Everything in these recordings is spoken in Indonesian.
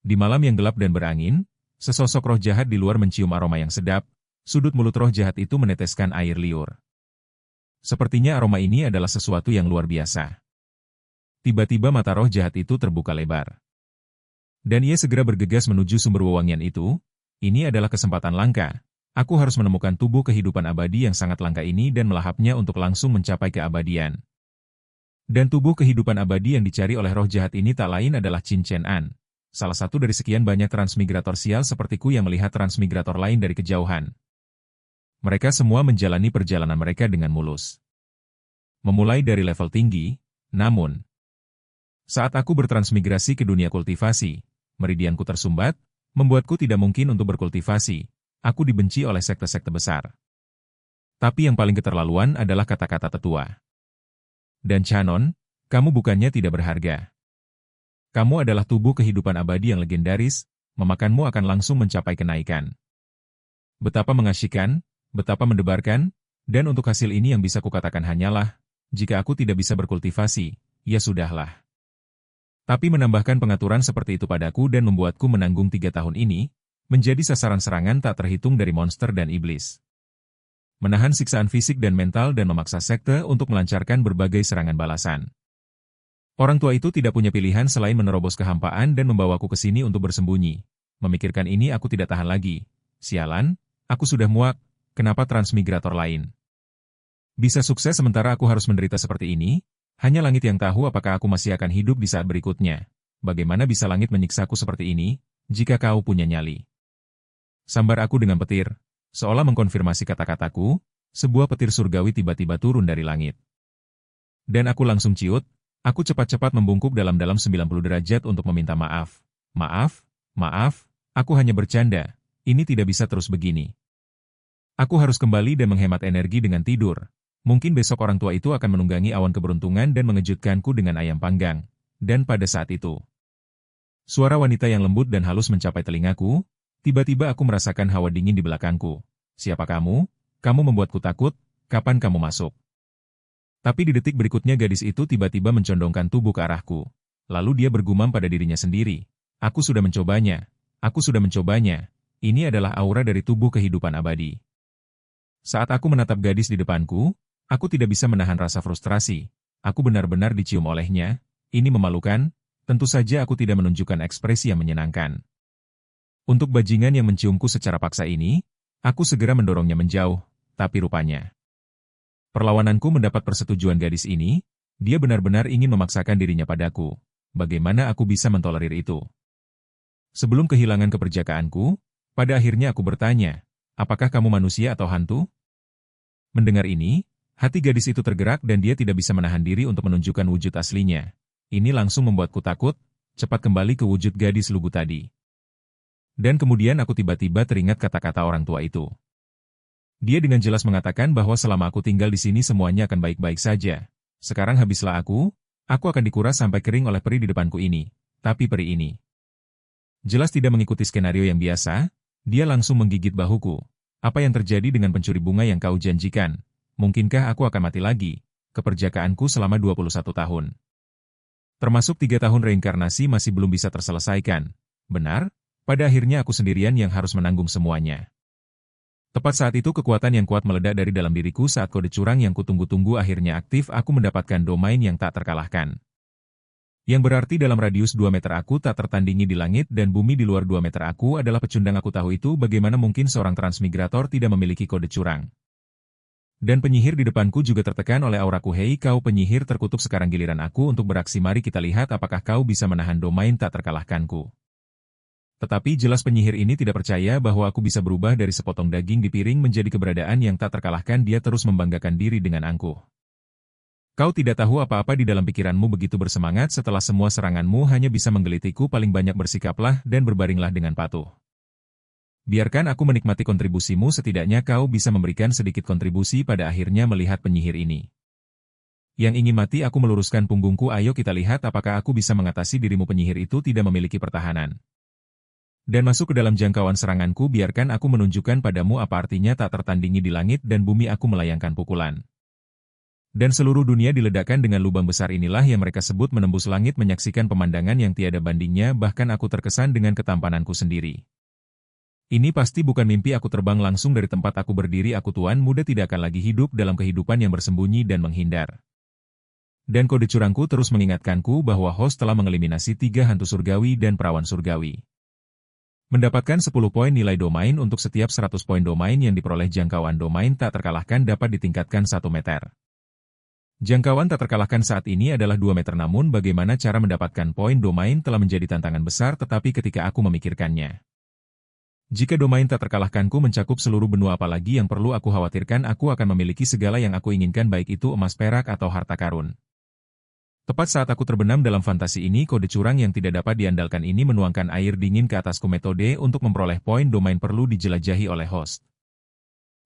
Di malam yang gelap dan berangin, sesosok roh jahat di luar mencium aroma yang sedap, sudut mulut roh jahat itu meneteskan air liur. Sepertinya aroma ini adalah sesuatu yang luar biasa. Tiba-tiba mata roh jahat itu terbuka lebar. Dan ia segera bergegas menuju sumber wewangian itu. Ini adalah kesempatan langka. Aku harus menemukan tubuh kehidupan abadi yang sangat langka ini dan melahapnya untuk langsung mencapai keabadian. Dan tubuh kehidupan abadi yang dicari oleh roh jahat ini tak lain adalah Qin Chen An. Salah satu dari sekian banyak transmigrator sial sepertiku yang melihat transmigrator lain dari kejauhan. Mereka semua menjalani perjalanan mereka dengan mulus. Memulai dari level tinggi, namun saat aku bertransmigrasi ke dunia kultivasi, meridianku tersumbat, membuatku tidak mungkin untuk berkultivasi. Aku dibenci oleh sekte-sekte besar. Tapi yang paling keterlaluan adalah kata-kata tetua. Dan Canon, kamu bukannya tidak berharga. Kamu adalah tubuh kehidupan abadi yang legendaris, memakanmu akan langsung mencapai kenaikan. Betapa mengasyikkan, betapa mendebarkan, dan untuk hasil ini yang bisa kukatakan hanyalah, jika aku tidak bisa berkultivasi, ya sudahlah. Tapi menambahkan pengaturan seperti itu padaku dan membuatku menanggung 3 tahun ini, menjadi sasaran serangan tak terhitung dari monster dan iblis. Menahan siksaan fisik dan mental dan memaksa sekte untuk melancarkan berbagai serangan balasan. Orang tua itu tidak punya pilihan selain menerobos kehampaan dan membawaku ke sini untuk bersembunyi. Memikirkan ini aku tidak tahan lagi. Sialan, aku sudah muak, kenapa transmigrator lain bisa sukses sementara aku harus menderita seperti ini? Hanya langit yang tahu apakah aku masih akan hidup di saat berikutnya. Bagaimana bisa langit menyiksaku seperti ini, jika kau punya nyali? Sambar aku dengan petir, seolah mengkonfirmasi kata-kataku, sebuah petir surgawi tiba-tiba turun dari langit. Dan aku langsung ciut. Aku cepat-cepat membungkuk dalam-dalam 90 derajat untuk meminta maaf. Maaf, aku hanya bercanda. Ini tidak bisa terus begini. Aku harus kembali dan menghemat energi dengan tidur. Mungkin besok orang tua itu akan menunggangi awan keberuntungan dan mengejutkanku dengan ayam panggang. Dan pada saat itu, suara wanita yang lembut dan halus mencapai telingaku. Tiba-tiba aku merasakan hawa dingin di belakangku. Siapa kamu? Kamu membuatku takut. Kapan kamu masuk? Tapi di detik berikutnya gadis itu tiba-tiba mencondongkan tubuh ke arahku. Lalu dia bergumam pada dirinya sendiri. Aku sudah mencobanya. Ini adalah aura dari tubuh kehidupan abadi. Saat aku menatap gadis di depanku, aku tidak bisa menahan rasa frustrasi. Aku benar-benar dicium olehnya. Ini memalukan. Tentu saja aku tidak menunjukkan ekspresi yang menyenangkan. Untuk bajingan yang menciumku secara paksa ini, aku segera mendorongnya menjauh. Tapi rupanya perlawananku mendapat persetujuan gadis ini. Dia benar-benar ingin memaksakan dirinya padaku. Bagaimana aku bisa mentolerir itu? Sebelum kehilangan keperjakaanku, pada akhirnya aku bertanya, apakah kamu manusia atau hantu? Mendengar ini, hati gadis itu tergerak dan dia tidak bisa menahan diri untuk menunjukkan wujud aslinya. Ini langsung membuatku takut, cepat kembali ke wujud gadis lugu tadi. Dan kemudian aku tiba-tiba teringat kata-kata orang tua itu. Dia dengan jelas mengatakan bahwa selama aku tinggal di sini semuanya akan baik-baik saja. Sekarang habislah aku akan dikuras sampai kering oleh peri di depanku ini. Tapi peri ini jelas tidak mengikuti skenario yang biasa. Dia langsung menggigit bahuku. Apa yang terjadi dengan pencuri bunga yang kau janjikan? Mungkinkah aku akan mati lagi? Keperjakaanku selama 21 tahun. Termasuk 3 tahun reinkarnasi masih belum bisa terselesaikan. Benar? Pada akhirnya aku sendirian yang harus menanggung semuanya. Tepat saat itu kekuatan yang kuat meledak dari dalam diriku saat kode curang yang kutunggu-tunggu akhirnya aktif. Aku mendapatkan domain yang tak terkalahkan. Yang berarti dalam radius 2 meter aku tak tertandingi di langit dan bumi di luar 2 meter aku adalah pecundang. Aku tahu itu. Bagaimana mungkin seorang transmigrator tidak memiliki kode curang? Dan penyihir di depanku juga tertekan oleh auraku. Hei kau penyihir terkutuk, sekarang giliran aku untuk beraksi. Mari kita lihat apakah kau bisa menahan domain tak terkalahkanku. Tetapi jelas penyihir ini tidak percaya bahwa aku bisa berubah dari sepotong daging di piring menjadi keberadaan yang tak terkalahkan. Dia terus membanggakan diri dengan angkuh. Kau tidak tahu apa-apa di dalam pikiranmu begitu bersemangat setelah semua seranganmu hanya bisa menggelitiku. Paling banyak bersikaplah dan berbaringlah dengan patuh. Biarkan aku menikmati kontribusimu, setidaknya kau bisa memberikan sedikit kontribusi. Pada akhirnya melihat penyihir ini yang ingin mati, aku meluruskan punggungku. Ayo kita lihat apakah aku bisa mengatasi dirimu. Penyihir itu tidak memiliki pertahanan dan masuk ke dalam jangkauan seranganku. Biarkan aku menunjukkan padamu apa artinya tak tertandingi di langit dan bumi. Aku melayangkan pukulan. Dan seluruh dunia diledakkan dengan lubang besar inilah yang mereka sebut menembus langit menyaksikan pemandangan yang tiada bandingnya bahkan aku terkesan dengan ketampananku sendiri. Ini pasti bukan mimpi aku terbang langsung dari tempat aku berdiri aku tuan muda tidak akan lagi hidup dalam kehidupan yang bersembunyi dan menghindar. Dan kode curangku terus mengingatkanku bahwa host telah mengeliminasi 3 hantu surgawi dan perawan surgawi. Mendapatkan 10 poin nilai domain untuk setiap 100 poin domain yang diperoleh jangkauan domain tak terkalahkan dapat ditingkatkan 1 meter. Jangkauan tak terkalahkan saat ini adalah 2 meter namun bagaimana cara mendapatkan poin domain telah menjadi tantangan besar tetapi ketika aku memikirkannya. Jika domain tak terkalahkanku mencakup seluruh benua apalagi yang perlu aku khawatirkan aku akan memiliki segala yang aku inginkan baik itu emas perak atau harta karun. Tepat saat aku terbenam dalam fantasi ini kode curang yang tidak dapat diandalkan ini menuangkan air dingin ke atasku metode untuk memperoleh poin domain perlu dijelajahi oleh host.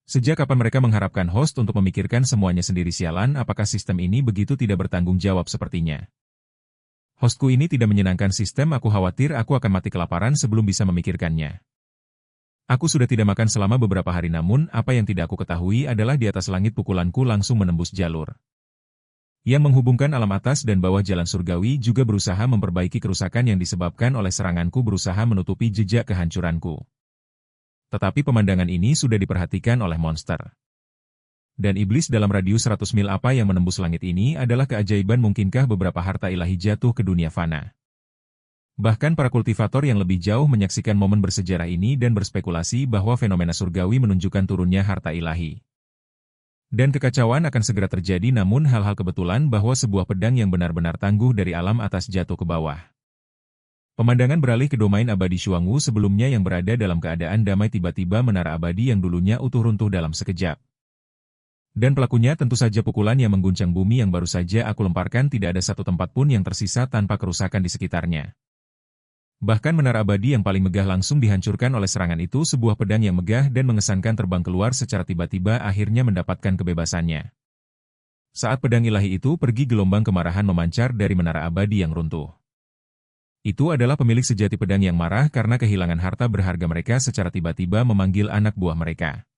Sejak kapan mereka mengharapkan host untuk memikirkan semuanya sendiri sialan apakah sistem ini begitu tidak bertanggung jawab sepertinya. Hostku ini tidak menyenangkan sistem aku khawatir aku akan mati kelaparan sebelum bisa memikirkannya. Aku sudah tidak makan selama beberapa hari namun apa yang tidak aku ketahui adalah di atas langit pukulanku langsung menembus jalur. Yang menghubungkan alam atas dan bawah jalan surgawi juga berusaha memperbaiki kerusakan yang disebabkan oleh seranganku berusaha menutupi jejak kehancuranku. Tetapi pemandangan ini sudah diperhatikan oleh monster. Dan iblis dalam radius 100 mil apa yang menembus langit ini adalah keajaiban mungkinkah beberapa harta ilahi jatuh ke dunia fana. Bahkan para kultivator yang lebih jauh menyaksikan momen bersejarah ini dan berspekulasi bahwa fenomena surgawi menunjukkan turunnya harta ilahi. Dan kekacauan akan segera terjadi namun hal-hal kebetulan bahwa sebuah pedang yang benar-benar tangguh dari alam atas jatuh ke bawah. Pemandangan beralih ke domain abadi Shuangwu sebelumnya yang berada dalam keadaan damai tiba-tiba menara abadi yang dulunya utuh runtuh dalam sekejap. Dan pelakunya tentu saja pukulan yang mengguncang bumi yang baru saja aku lemparkan tidak ada satu tempat pun yang tersisa tanpa kerusakan di sekitarnya. Bahkan menara abadi yang paling megah langsung dihancurkan oleh serangan itu sebuah pedang yang megah dan mengesankan terbang keluar secara tiba-tiba akhirnya mendapatkan kebebasannya. Saat pedang ilahi itu pergi gelombang kemarahan memancar dari menara abadi yang runtuh. Itu adalah pemilik sejati pedang yang marah karena kehilangan harta berharga mereka secara tiba-tiba memanggil anak buah mereka.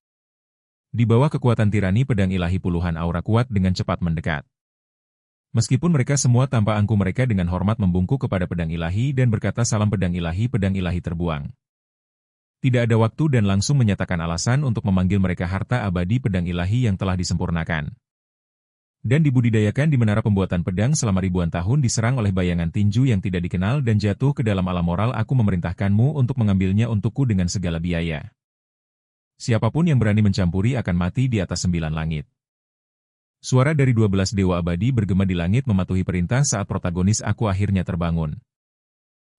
Di bawah kekuatan tirani pedang ilahi puluhan aura kuat dengan cepat mendekat. Meskipun mereka semua tanpa angku mereka dengan hormat membungkuk kepada pedang ilahi dan berkata salam pedang ilahi terbuang. Tidak ada waktu dan langsung menyatakan alasan untuk memanggil mereka harta abadi pedang ilahi yang telah disempurnakan. Dan dibudidayakan di menara pembuatan pedang selama ribuan tahun diserang oleh bayangan tinju yang tidak dikenal dan jatuh ke dalam alam moral aku memerintahkanmu untuk mengambilnya untukku dengan segala biaya. Siapapun yang berani mencampuri akan mati di atas 9 langit. Suara dari 12 dewa abadi bergema di langit mematuhi perintah saat protagonis aku akhirnya terbangun.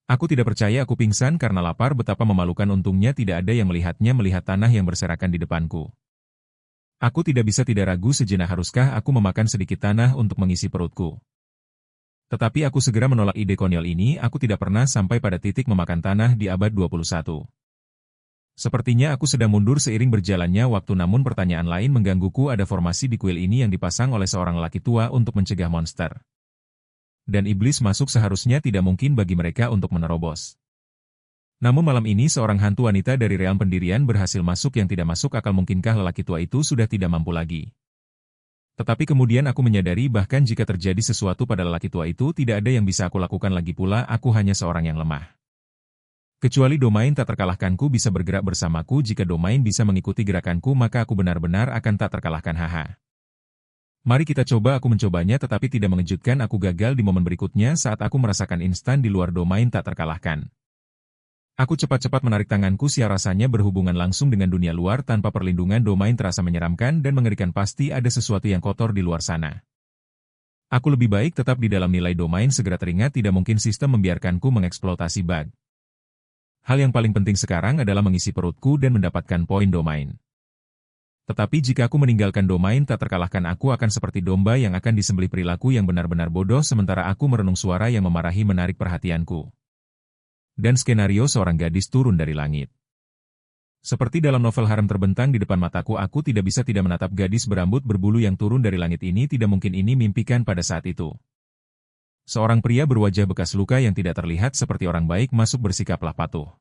Aku tidak percaya aku pingsan karena lapar betapa memalukan untungnya tidak ada yang melihatnya melihat tanah yang berserakan di depanku. Aku tidak bisa tidak ragu sejenak haruskah aku memakan sedikit tanah untuk mengisi perutku. Tetapi aku segera menolak ide konyol ini aku tidak pernah sampai pada titik memakan tanah di abad 21. Sepertinya aku sedang mundur seiring berjalannya waktu namun pertanyaan lain menggangguku ada formasi di kuil ini yang dipasang oleh seorang lelaki tua untuk mencegah monster. Dan iblis masuk seharusnya tidak mungkin bagi mereka untuk menerobos. Namun malam ini seorang hantu wanita dari realm pendirian berhasil masuk yang tidak masuk akal mungkinkah lelaki tua itu sudah tidak mampu lagi. Tetapi kemudian aku menyadari bahkan jika terjadi sesuatu pada lelaki tua itu tidak ada yang bisa aku lakukan lagi pula aku hanya seorang yang lemah. Kecuali domain tak terkalahkanku bisa bergerak bersamaku jika domain bisa mengikuti gerakanku maka aku benar-benar akan tak terkalahkan haha. Mari kita coba aku mencobanya tetapi tidak mengejutkan aku gagal di momen berikutnya saat aku merasakan instan di luar domain tak terkalahkan. Aku cepat-cepat menarik tanganku siar rasanya berhubungan langsung dengan dunia luar tanpa perlindungan domain terasa menyeramkan dan mengerikan pasti ada sesuatu yang kotor di luar sana. Aku lebih baik tetap di dalam nilai domain segera teringat tidak mungkin sistem membiarkanku mengeksploitasi bug. Hal yang paling penting sekarang adalah mengisi perutku dan mendapatkan poin domain. Tetapi jika aku meninggalkan domain tak terkalahkan aku akan seperti domba yang akan disembelih perilaku yang benar-benar bodoh sementara aku merenung suara yang memarahi menarik perhatianku. Dan skenario seorang gadis turun dari langit. Seperti dalam novel harem terbentang di depan mataku aku tidak bisa tidak menatap gadis berambut berbulu yang turun dari langit ini tidak mungkin ini mimpikan pada saat itu. Seorang pria berwajah bekas luka yang tidak terlihat seperti orang baik masuk bersikaplah patuh.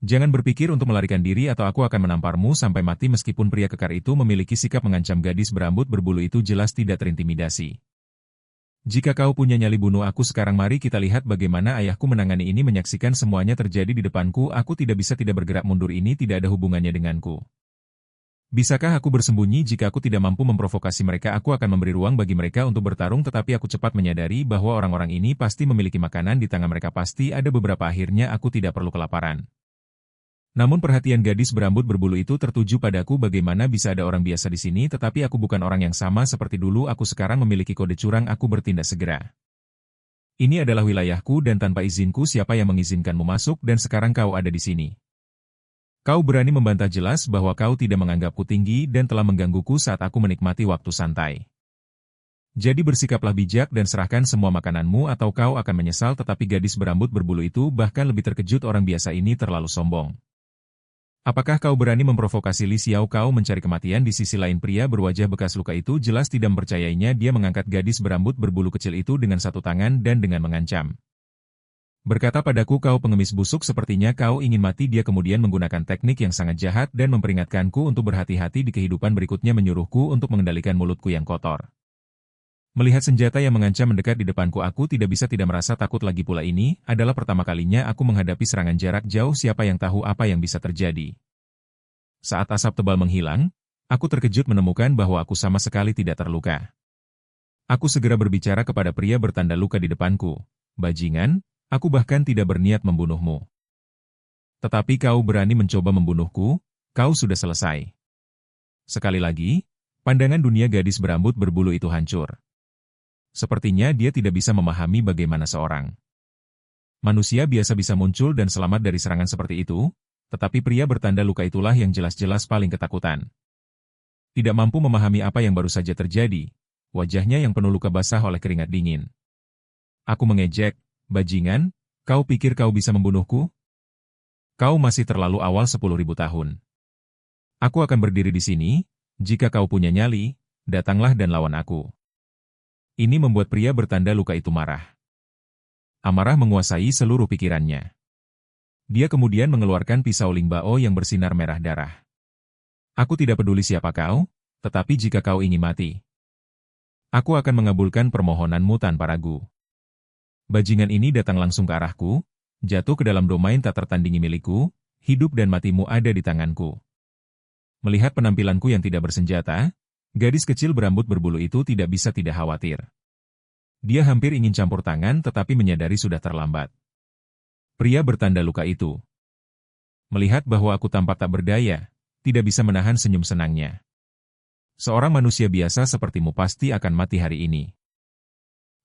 Jangan berpikir untuk melarikan diri atau aku akan menamparmu sampai mati. Meskipun pria kekar itu memiliki sikap mengancam, gadis berambut berbulu itu jelas tidak terintimidasi. Jika kau punya nyali, bunuh aku sekarang. Mari kita lihat bagaimana ayahku menangani ini. Menyaksikan semuanya terjadi di depanku, aku tidak bisa tidak bergerak mundur. Ini tidak ada hubungannya denganku. Bisakah aku bersembunyi? Jika aku tidak mampu memprovokasi mereka, aku akan memberi ruang bagi mereka untuk bertarung. Tetapi aku cepat menyadari bahwa orang-orang ini pasti memiliki makanan di tangan mereka. Pasti ada beberapa. Akhirnya aku tidak perlu kelaparan. Namun perhatian gadis berambut berbulu itu tertuju padaku. Bagaimana bisa ada orang biasa di sini? Tetapi aku bukan orang yang sama seperti dulu. Aku sekarang memiliki kode curang. Aku bertindak segera. Ini adalah wilayahku dan tanpa izinku siapa yang mengizinkanmu masuk, dan sekarang kau ada di sini. Kau berani membantah? Jelas bahwa kau tidak menganggapku tinggi dan telah menggangguku saat aku menikmati waktu santai. Jadi bersikaplah bijak dan serahkan semua makananmu atau kau akan menyesal. Tetapi gadis berambut berbulu itu bahkan lebih terkejut. Orang biasa ini terlalu sombong. Apakah kau berani memprovokasi Li Xiao? Kau mencari kematian? Di sisi lain, pria berwajah bekas luka itu jelas tidak mempercayainya. Dia mengangkat gadis berambut berbulu kecil itu dengan satu tangan dan dengan mengancam. Berkata padaku, kau pengemis busuk, sepertinya kau ingin mati. Dia kemudian menggunakan teknik yang sangat jahat dan memperingatkanku untuk berhati-hati di kehidupan berikutnya, menyuruhku untuk mengendalikan mulutku yang kotor. Melihat senjata yang mengancam mendekat di depanku, aku tidak bisa tidak merasa takut. Lagi pula ini adalah pertama kalinya aku menghadapi serangan jarak jauh. Siapa yang tahu apa yang bisa terjadi? Saat asap tebal menghilang, aku terkejut menemukan bahwa aku sama sekali tidak terluka. Aku segera berbicara kepada pria bertanda luka di depanku. Bajingan, aku bahkan tidak berniat membunuhmu. Tetapi kau berani mencoba membunuhku, kau sudah selesai. Sekali lagi, pandangan dunia gadis berambut berbulu itu hancur. Sepertinya dia tidak bisa memahami bagaimana seorang manusia biasa bisa muncul dan selamat dari serangan seperti itu, tetapi pria bertanda luka itulah yang jelas-jelas paling ketakutan. Tidak mampu memahami apa yang baru saja terjadi, wajahnya yang penuh luka basah oleh keringat dingin. Aku mengejek, bajingan, kau pikir kau bisa membunuhku? Kau masih terlalu awal. 10.000 tahun. Aku akan berdiri di sini, jika kau punya nyali, datanglah dan lawan aku. Ini membuat pria bertanda luka itu marah. Amarah menguasai seluruh pikirannya. Dia kemudian mengeluarkan pisau Lingbao yang bersinar merah darah. Aku tidak peduli siapa kau, tetapi jika kau ingin mati, aku akan mengabulkan permohonanmu tanpa ragu. Bajingan ini datang langsung ke arahku, jatuh ke dalam domain tak tertandingi milikku, hidup dan matimu ada di tanganku. Melihat penampilanku yang tidak bersenjata, gadis kecil berambut berbulu itu tidak bisa tidak khawatir. Dia hampir ingin campur tangan tetapi menyadari sudah terlambat. Pria bertanda luka itu melihat bahwa aku tampak tak berdaya, tidak bisa menahan senyum senangnya. Seorang manusia biasa sepertimu pasti akan mati hari ini.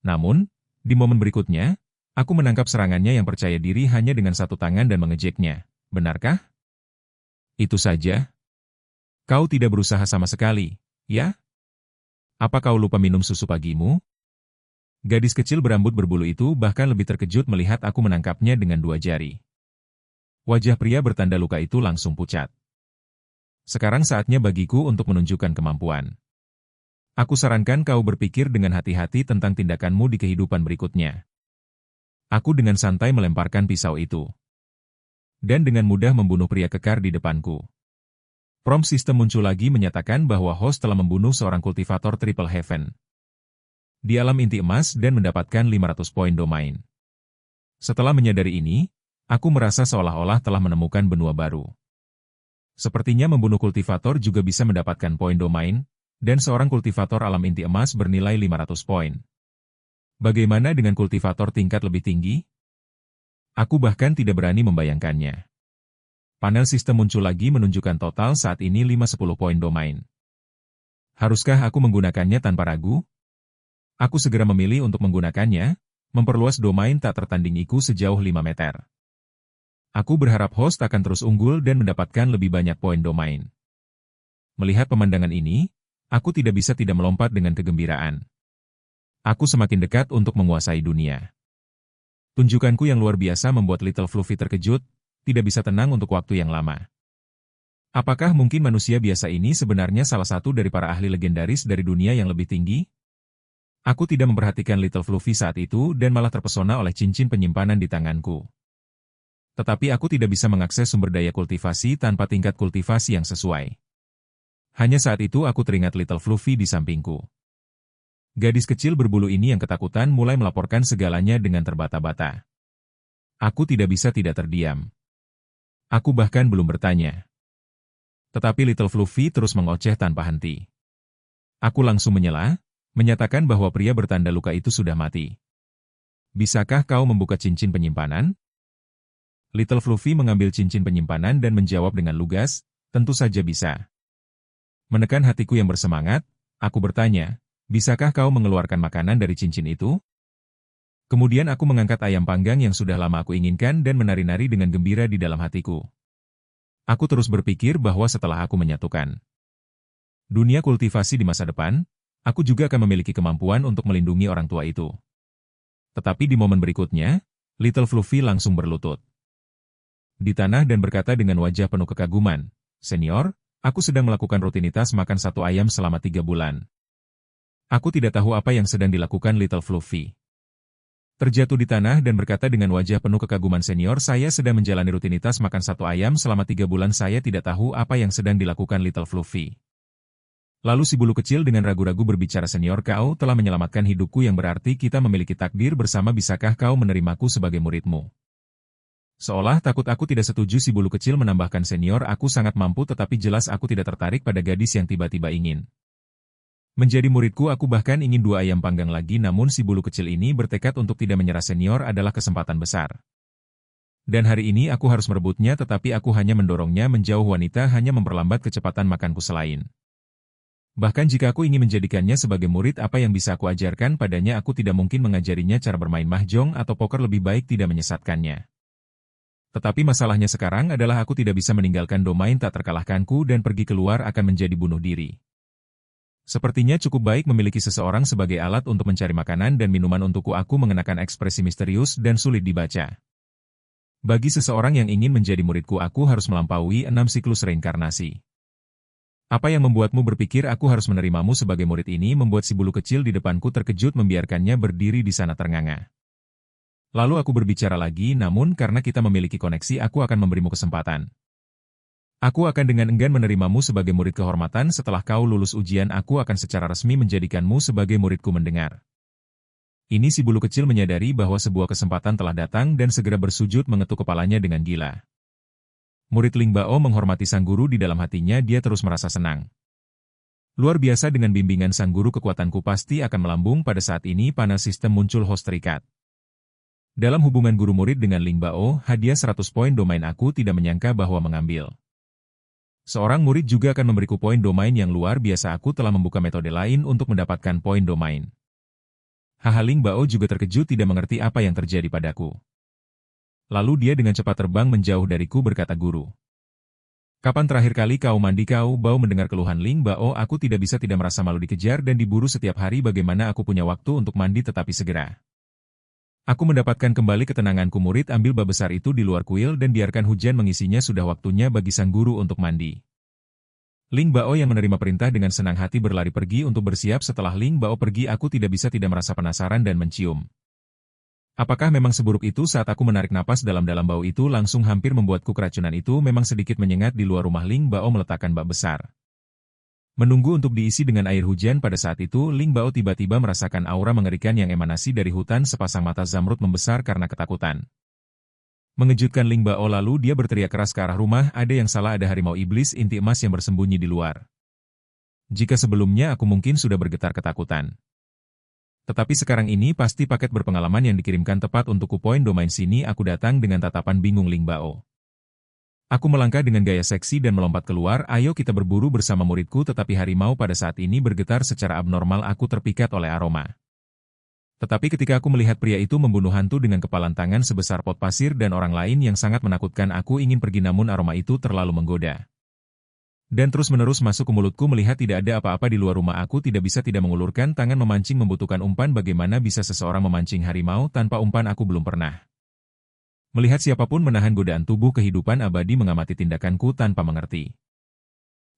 Namun, di momen berikutnya, aku menangkap serangannya yang percaya diri hanya dengan satu tangan dan mengejeknya. Benarkah? Itu saja? Kau tidak berusaha sama sekali, ya? Apa kau lupa minum susu pagimu? Gadis kecil berambut berbulu itu bahkan lebih terkejut melihat aku menangkapnya dengan 2 jari. Wajah pria bertanda luka itu langsung pucat. Sekarang saatnya bagiku untuk menunjukkan kemampuan. Aku sarankan kau berpikir dengan hati-hati tentang tindakanmu di kehidupan berikutnya. Aku dengan santai melemparkan pisau itu. Dan dengan mudah membunuh pria kekar di depanku. Prompt sistem muncul lagi menyatakan bahwa host telah membunuh seorang kultivator Triple Heaven di alam inti emas dan mendapatkan 500 poin domain. Setelah menyadari ini, aku merasa seolah-olah telah menemukan benua baru. Sepertinya membunuh kultivator juga bisa mendapatkan poin domain, dan seorang kultivator alam inti emas bernilai 500 poin. Bagaimana dengan kultivator tingkat lebih tinggi? Aku bahkan tidak berani membayangkannya. Panel sistem muncul lagi menunjukkan total saat ini 510 poin domain. Haruskah aku menggunakannya tanpa ragu? Aku segera memilih untuk menggunakannya, memperluas domain tak tertandingiku sejauh 5 meter. Aku berharap host akan terus unggul dan mendapatkan lebih banyak poin domain. Melihat pemandangan ini, aku tidak bisa tidak melompat dengan kegembiraan. Aku semakin dekat untuk menguasai dunia. Tunjukanku yang luar biasa membuat Little Fluffy terkejut, tidak bisa tenang untuk waktu yang lama. Apakah mungkin manusia biasa ini sebenarnya salah satu dari para ahli legendaris dari dunia yang lebih tinggi? Aku tidak memperhatikan Little Fluffy saat itu dan malah terpesona oleh cincin penyimpanan di tanganku. Tetapi aku tidak bisa mengakses sumber daya kultivasi tanpa tingkat kultivasi yang sesuai. Hanya saat itu aku teringat Little Fluffy di sampingku. Gadis kecil berbulu ini yang ketakutan mulai melaporkan segalanya dengan terbata-bata. Aku tidak bisa tidak terdiam. Aku bahkan belum bertanya. Tetapi Little Fluffy terus mengoceh tanpa henti. Aku langsung menyela, menyatakan bahwa pria bertanda luka itu sudah mati. Bisakah kau membuka cincin penyimpanan? Little Fluffy mengambil cincin penyimpanan dan menjawab dengan lugas, tentu saja bisa. Menekan hatiku yang bersemangat, aku bertanya, bisakah kau mengeluarkan makanan dari cincin itu? Kemudian aku mengangkat ayam panggang yang sudah lama aku inginkan dan menari-nari dengan gembira di dalam hatiku. Aku terus berpikir bahwa setelah aku menyatukan dunia kultivasi di masa depan, aku juga akan memiliki kemampuan untuk melindungi orang tua itu. Tetapi di momen berikutnya, Little Fluffy langsung berlutut di tanah dan berkata dengan wajah penuh kekaguman, "Senior, aku sedang melakukan rutinitas makan satu ayam selama 3 bulan. Aku tidak tahu apa yang sedang dilakukan Little Fluffy." Terjatuh di tanah dan berkata dengan wajah penuh kekaguman, "Senior, saya sedang menjalani rutinitas makan satu ayam selama 3 bulan. Saya tidak tahu apa yang sedang dilakukan Little Fluffy." Lalu si bulu kecil dengan ragu-ragu berbicara, "Senior, kau telah menyelamatkan hidupku yang berarti kita memiliki takdir bersama. Bisakah kau menerimaku sebagai muridmu?" Seolah takut aku tidak setuju, si bulu kecil menambahkan, "Senior, aku sangat mampu tetapi jelas aku tidak tertarik pada gadis yang tiba-tiba ingin menjadi muridku. Aku bahkan ingin 2 ayam panggang lagi." Namun si bulu kecil ini bertekad untuk tidak menyerah. "Senior adalah kesempatan besar. Dan hari ini aku harus merebutnya." Tetapi aku hanya mendorongnya menjauh. "Wanita hanya memperlambat kecepatan makanku selain. Bahkan jika aku ingin menjadikannya sebagai murid, apa yang bisa aku ajarkan padanya? Aku tidak mungkin mengajarinya cara bermain mahjong atau poker. Lebih baik tidak menyesatkannya. Tetapi masalahnya sekarang adalah aku tidak bisa meninggalkan domain tak terkalahkanku dan pergi keluar akan menjadi bunuh diri. Sepertinya cukup baik memiliki seseorang sebagai alat untuk mencari makanan dan minuman untukku." Aku mengenakan ekspresi misterius dan sulit dibaca. "Bagi seseorang yang ingin menjadi muridku, aku harus melampaui 6 siklus reinkarnasi. Apa yang membuatmu berpikir aku harus menerimamu sebagai murid?" Ini membuat si bulu kecil di depanku terkejut, membiarkannya berdiri di sana ternganga. Lalu aku berbicara lagi, "Namun karena kita memiliki koneksi, aku akan memberimu kesempatan. Aku akan dengan enggan menerimamu sebagai murid kehormatan. Setelah kau lulus ujian, aku akan secara resmi menjadikanmu sebagai muridku." Mendengar ini, si bulu kecil menyadari bahwa sebuah kesempatan telah datang dan segera bersujud mengetuk kepalanya dengan gila. Murid Ling Bao menghormati sang guru. Di dalam hatinya dia terus merasa senang. Luar biasa, dengan bimbingan sang guru kekuatanku pasti akan melambung. Pada saat ini panel sistem muncul host terikat. Dalam hubungan guru murid dengan Ling Bao, hadiah 100 poin domain. Aku tidak menyangka bahwa mengambil seorang murid juga akan memberiku poin domain yang luar biasa. Aku telah membuka metode lain untuk mendapatkan poin domain. Haha, Ling Bao juga terkejut, tidak mengerti apa yang terjadi padaku. Lalu dia dengan cepat terbang menjauh dariku, berkata, "Guru, kapan terakhir kali kau mandi?" Kau Bao mendengar keluhan Ling Bao, "Aku tidak bisa tidak merasa malu dikejar dan diburu setiap hari. Bagaimana aku punya waktu untuk mandi?" Tetapi segera aku mendapatkan kembali ketenanganku. Murid, ambil bab besar itu di luar kuil dan biarkan hujan mengisinya. Sudah waktunya bagi sang guru untuk mandi. Ling Bao yang menerima perintah dengan senang hati berlari pergi untuk bersiap. Setelah Ling Bao pergi, aku tidak bisa tidak merasa penasaran dan mencium. Apakah memang seburuk itu? Saat aku menarik napas dalam-dalam, bau itu langsung hampir membuatku keracunan. Itu memang sedikit menyengat. Di luar rumah, Ling Bao meletakkan bak besar menunggu untuk diisi dengan air hujan. Pada saat itu, Ling Bao tiba-tiba merasakan aura mengerikan yang emanasi dari hutan. Sepasang mata zamrud membesar karena ketakutan mengejutkan Ling Bao. Lalu dia berteriak keras ke arah rumah. "Ada yang salah, ada harimau iblis inti emas yang bersembunyi di luar." Jika sebelumnya aku mungkin sudah bergetar ketakutan, tetapi sekarang ini pasti paket berpengalaman yang dikirimkan tepat untukku. Poin domain sini. Aku datang dengan tatapan bingung Ling Bao. Aku melangkah dengan gaya seksi dan melompat keluar. "Ayo kita berburu bersama muridku." Tetapi harimau pada saat ini bergetar secara abnormal. Aku terpikat oleh aroma. Tetapi ketika aku melihat pria itu membunuh hantu dengan kepalan tangan sebesar pot pasir dan orang lain yang sangat menakutkan, aku ingin pergi namun aroma itu terlalu menggoda. Dan terus-menerus masuk ke mulutku. Melihat tidak ada apa-apa di luar rumah, aku tidak bisa tidak mengulurkan tangan memancing. Membutuhkan umpan. Bagaimana bisa seseorang memancing harimau tanpa umpan? Aku belum pernah melihat siapapun menahan godaan tubuh kehidupan abadi. Mengamati tindakanku tanpa mengerti,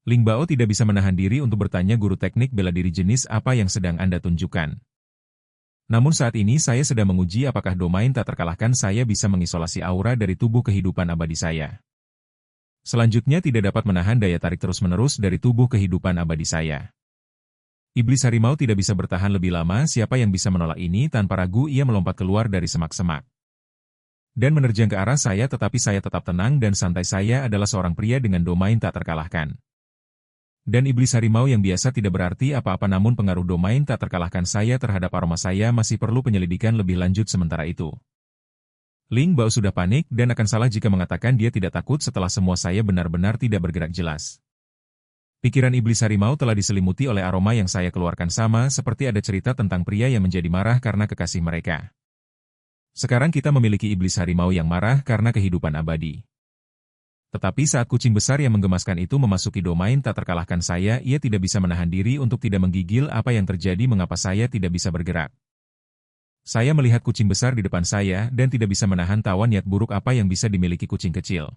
Ling Bao tidak bisa menahan diri untuk bertanya, "Guru teknik bela diri jenis apa yang sedang Anda tunjukkan?" Namun saat ini saya sedang menguji apakah domain tak terkalahkan saya bisa mengisolasi aura dari tubuh kehidupan abadi saya. Selanjutnya tidak dapat menahan daya tarik terus-menerus dari tubuh kehidupan abadi saya. Iblis harimau tidak bisa bertahan lebih lama, siapa yang bisa menolak ini? Tanpa ragu ia melompat keluar dari semak-semak. Dan menerjang ke arah saya, tetapi saya tetap tenang dan santai. Saya adalah seorang pria dengan domain tak terkalahkan. Dan iblis harimau yang biasa tidak berarti apa-apa, namun pengaruh domain tak terkalahkan saya terhadap aroma saya masih perlu penyelidikan lebih lanjut. Sementara itu, Ling Bao sudah panik dan akan salah jika mengatakan dia tidak takut setelah semua saya benar-benar tidak bergerak jelas. Pikiran iblis harimau telah diselimuti oleh aroma yang saya keluarkan, sama seperti ada cerita tentang pria yang menjadi marah karena kekasih mereka. Sekarang kita memiliki iblis harimau yang marah karena kehidupan abadi. Tetapi saat kucing besar yang menggemaskan itu memasuki domain tak terkalahkan saya, ia tidak bisa menahan diri untuk tidak menggigil. Apa yang terjadi? Mengapa saya tidak bisa bergerak? Saya melihat kucing besar di depan saya dan tidak bisa menahan tawa. Niat buruk apa yang bisa dimiliki kucing kecil?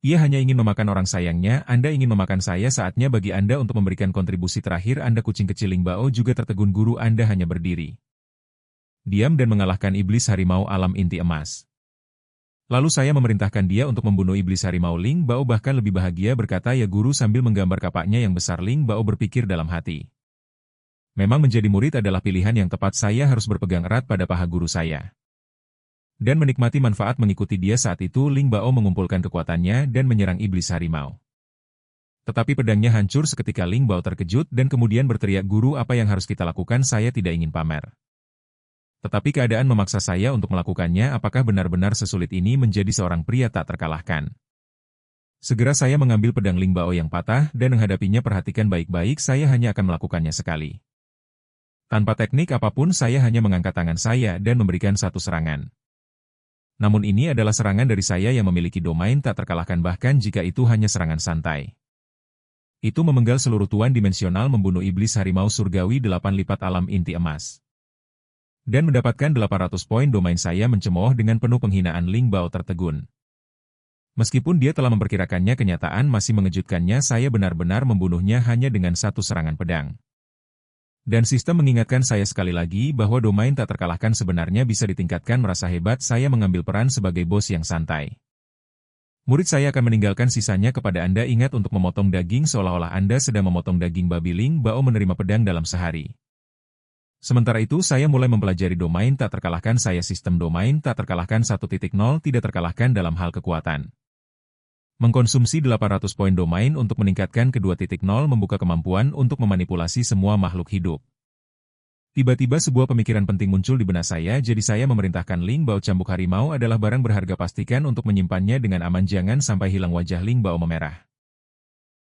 Ia hanya ingin memakan orang sayangnya. Anda ingin memakan saya, saatnya bagi Anda untuk memberikan kontribusi terakhir Anda. Kucing kecil Ling Bao juga tertegun. Guru Anda hanya berdiri diam dan mengalahkan iblis harimau alam inti emas. Lalu saya memerintahkan dia untuk membunuh iblis harimau. Ling Bao bahkan lebih bahagia berkata, ya guru, sambil menggambar kapaknya yang besar. Ling Bao berpikir dalam hati. Memang menjadi murid adalah pilihan yang tepat. Saya harus berpegang erat pada paha guru saya dan menikmati manfaat mengikuti dia. Saat itu Ling Bao mengumpulkan kekuatannya dan menyerang iblis harimau. Tetapi pedangnya hancur seketika. Ling Bao terkejut dan kemudian berteriak, guru, apa yang harus kita lakukan? Saya tidak ingin pamer, tetapi keadaan memaksa saya untuk melakukannya. Apakah benar-benar sesulit ini menjadi seorang pria tak terkalahkan? Segera saya mengambil pedang Ling Bao yang patah dan menghadapinya. Perhatikan baik-baik, saya hanya akan melakukannya sekali. Tanpa teknik apapun, saya hanya mengangkat tangan saya dan memberikan satu serangan. Namun ini adalah serangan dari saya yang memiliki domain tak terkalahkan, bahkan jika itu hanya serangan santai. Itu memenggal seluruh tuan dimensional, membunuh iblis harimau surgawi 8 lipat alam inti emas. Dan mendapatkan 800 poin domain. Saya mencemooh dengan penuh penghinaan. Ling Bao tertegun. Meskipun dia telah memperkirakannya, kenyataan masih mengejutkannya. Saya benar-benar membunuhnya hanya dengan satu serangan pedang. Dan sistem mengingatkan saya sekali lagi bahwa domain tak terkalahkan sebenarnya bisa ditingkatkan. Merasa hebat, saya mengambil peran sebagai bos yang santai. Murid saya akan meninggalkan sisanya kepada Anda. Ingat untuk memotong daging seolah-olah Anda sedang memotong daging babi. Ling Bao menerima pedang dalam sehari. Sementara itu saya mulai mempelajari domain tak terkalahkan saya. Sistem domain tak terkalahkan 1.0 tidak terkalahkan dalam hal kekuatan. Mengkonsumsi 800 poin domain untuk meningkatkan ke 2.0 membuka kemampuan untuk memanipulasi semua makhluk hidup. Tiba-tiba sebuah pemikiran penting muncul di benak saya, jadi saya memerintahkan Ling Bao. Cambuk harimau adalah barang berharga, pastikan untuk menyimpannya dengan aman, jangan sampai hilang. Wajah Ling Bao memerah.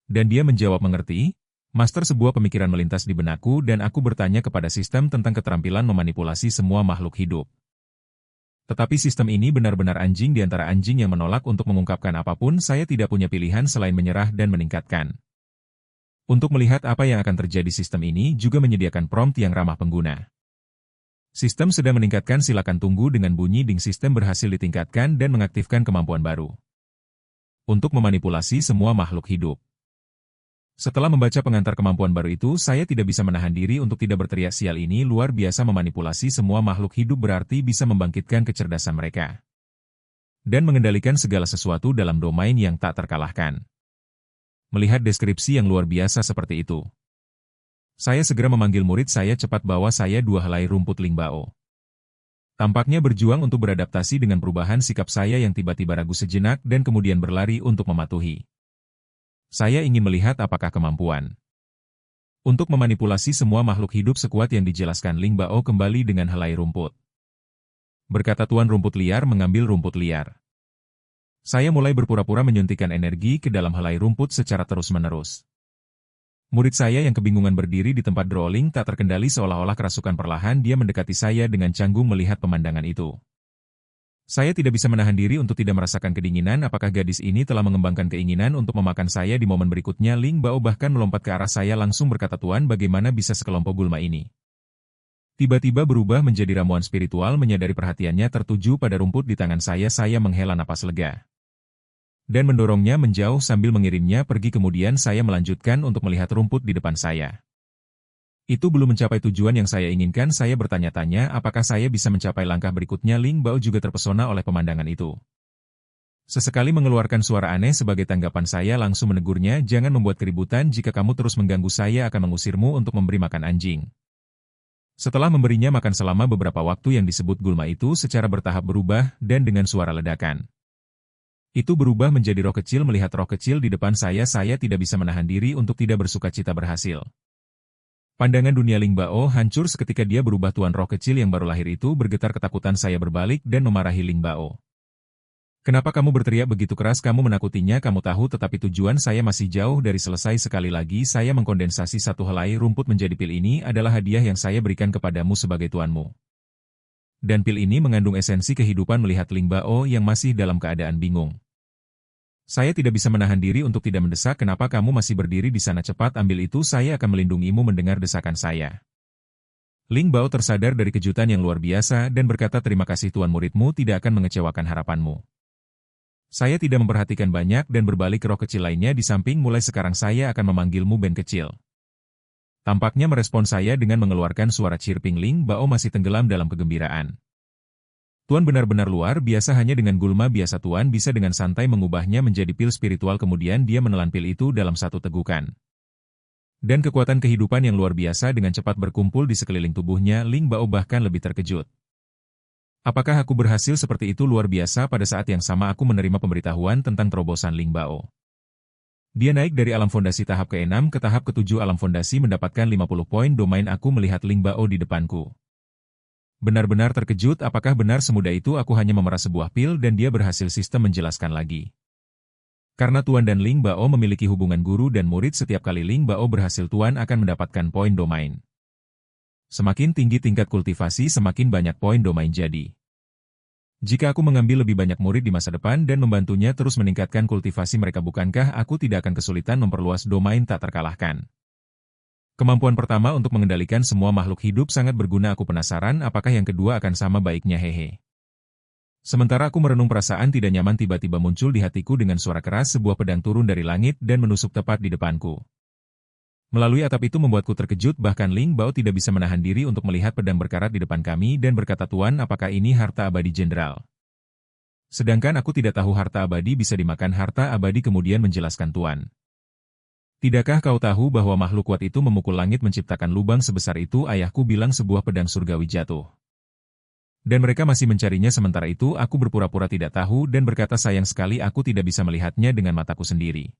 Dan dia menjawab, mengerti, Master. Sebuah pemikiran melintas di benakku dan aku bertanya kepada sistem tentang keterampilan memanipulasi semua makhluk hidup. Tetapi sistem ini benar-benar anjing di antara anjing yang menolak untuk mengungkapkan apapun. Saya tidak punya pilihan selain menyerah dan meningkatkan. Untuk melihat apa yang akan terjadi, sistem ini juga menyediakan prompt yang ramah pengguna. Sistem sedang meningkatkan, silakan tunggu. Dengan bunyi ding, sistem berhasil ditingkatkan dan mengaktifkan kemampuan baru untuk memanipulasi semua makhluk hidup. Setelah membaca pengantar kemampuan baru itu, saya tidak bisa menahan diri untuk tidak berteriak, sial, ini luar biasa. Memanipulasi semua makhluk hidup berarti bisa membangkitkan kecerdasan mereka dan mengendalikan segala sesuatu dalam domain yang tak terkalahkan. Melihat deskripsi yang luar biasa seperti itu, saya segera memanggil murid saya. Cepat bawa saya 2 helai rumput. Ling Bao tampaknya berjuang untuk beradaptasi dengan perubahan sikap saya yang tiba-tiba ragu sejenak dan kemudian berlari untuk mematuhi. Saya ingin melihat apakah kemampuan untuk memanipulasi semua makhluk hidup sekuat yang dijelaskan. Ling Bao kembali dengan helai rumput. Berkata Tuan Rumput Liar mengambil rumput liar. Saya mulai berpura-pura menyuntikkan energi ke dalam helai rumput secara terus-menerus. Murid saya yang kebingungan berdiri di tempat drawing tak terkendali, seolah-olah kerasukan. Perlahan dia mendekati saya dengan canggung melihat pemandangan itu. Saya tidak bisa menahan diri untuk tidak merasakan kedinginan. Apakah gadis ini telah mengembangkan keinginan untuk memakan saya di momen berikutnya? Ling Bao bahkan melompat ke arah saya langsung berkata, Tuan, bagaimana bisa sekelompok gulma ini tiba-tiba berubah menjadi ramuan spiritual? Menyadari perhatiannya tertuju pada rumput di tangan saya menghela napas lega dan mendorongnya menjauh sambil mengirimnya pergi. Kemudian saya melanjutkan untuk melihat rumput di depan saya. Itu belum mencapai tujuan yang saya inginkan. Saya bertanya-tanya apakah saya bisa mencapai langkah berikutnya. Ling Bao juga terpesona oleh pemandangan itu. Sesekali mengeluarkan suara aneh. Sebagai tanggapan saya langsung menegurnya, jangan membuat keributan. Jika kamu terus mengganggu saya akan mengusirmu untuk memberi makan anjing. Setelah memberinya makan selama beberapa waktu, yang disebut gulma itu secara bertahap berubah dan dengan suara ledakan. Itu berubah menjadi roh kecil. Melihat roh kecil di depan saya tidak bisa menahan diri untuk tidak bersukacita berhasil. Pandangan dunia Ling Bao hancur seketika. Dia berubah. Tuan roh kecil yang baru lahir itu bergetar ketakutan. Saya berbalik dan memarahi Ling Bao. Kenapa kamu berteriak begitu keras? Kamu menakutinya, kamu tahu, tetapi tujuan saya masih jauh dari selesai. Sekali lagi saya mengkondensasi satu helai rumput menjadi pil. Ini adalah hadiah yang saya berikan kepadamu sebagai tuanmu. Dan pil ini mengandung esensi kehidupan. Melihat Ling Bao yang masih dalam keadaan bingung, saya tidak bisa menahan diri untuk tidak mendesak. Kenapa kamu masih berdiri di sana? Cepat ambil itu, saya akan melindungimu. Mendengar desakan saya, Ling Bao tersadar dari kejutan yang luar biasa dan berkata, terima kasih tuan, muridmu tidak akan mengecewakan harapanmu. Saya tidak memperhatikan banyak dan berbalik ke roh kecil lainnya di samping. Mulai sekarang saya akan memanggilmu Ben Kecil. Tampaknya merespon saya dengan mengeluarkan suara chirping. Ling Bao masih tenggelam dalam kegembiraan. Tuan benar-benar luar biasa. Hanya dengan gulma biasa Tuan bisa dengan santai mengubahnya menjadi pil spiritual. Kemudian dia menelan pil itu dalam satu tegukan. Dan kekuatan kehidupan yang luar biasa dengan cepat berkumpul di sekeliling tubuhnya. Ling Bao bahkan lebih terkejut. Apakah aku berhasil seperti itu? Luar biasa. Pada saat yang sama aku menerima pemberitahuan tentang terobosan Ling Bao. Dia naik dari alam fondasi tahap ke-6 ke tahap ke-7 alam fondasi mendapatkan 50 poin domain. Aku melihat Ling Bao di depanku. Benar-benar terkejut. Apakah benar semudah itu? Aku hanya memerah sebuah pil dan dia berhasil. Sistem menjelaskan lagi. Karena Tuan dan Ling Bao memiliki hubungan guru dan murid, setiap kali Ling Bao berhasil Tuan akan mendapatkan poin domain. Semakin tinggi tingkat kultivasi semakin banyak poin domain. Jadi jika aku mengambil lebih banyak murid di masa depan dan membantunya terus meningkatkan kultivasi mereka, bukankah aku tidak akan kesulitan memperluas domain tak terkalahkan? Kemampuan pertama untuk mengendalikan semua makhluk hidup sangat berguna. Aku penasaran apakah yang kedua akan sama baiknya. Hehe. Sementara aku merenung, perasaan tidak nyaman tiba-tiba muncul di hatiku dengan suara keras. Sebuah pedang turun dari langit dan menusuk tepat di depanku. Melalui atap itu membuatku terkejut. Bahkan Ling Bao tidak bisa menahan diri untuk melihat pedang berkarat di depan kami dan berkata, Tuan, apakah ini harta abadi jenderal? Sedangkan aku tidak tahu harta abadi bisa dimakan. Harta abadi kemudian menjelaskan, Tuan, tidakkah kau tahu bahwa makhluk kuat itu memukul langit menciptakan lubang sebesar itu? Ayahku bilang sebuah pedang surgawi jatuh. Dan mereka masih mencarinya. Sementara itu aku berpura-pura tidak tahu dan berkata, sayang sekali aku tidak bisa melihatnya dengan mataku sendiri.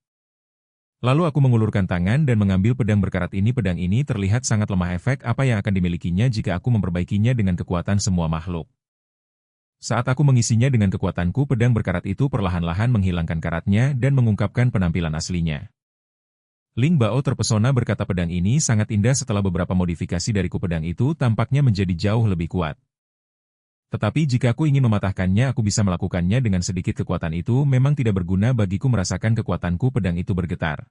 Lalu aku mengulurkan tangan dan mengambil pedang berkarat ini. Pedang ini terlihat sangat lemah. Efek apa yang akan dimilikinya jika aku memperbaikinya dengan kekuatan semua makhluk? Saat aku mengisinya dengan kekuatanku, pedang berkarat itu perlahan-lahan menghilangkan karatnya dan mengungkapkan penampilan aslinya. Ling Bao terpesona berkata, pedang ini sangat indah. Setelah beberapa modifikasi dariku, pedang itu tampaknya menjadi jauh lebih kuat. Tetapi jika aku ingin mematahkannya, aku bisa melakukannya dengan sedikit kekuatan itu. Memang tidak berguna bagiku merasakan kekuatanku. Pedang itu bergetar.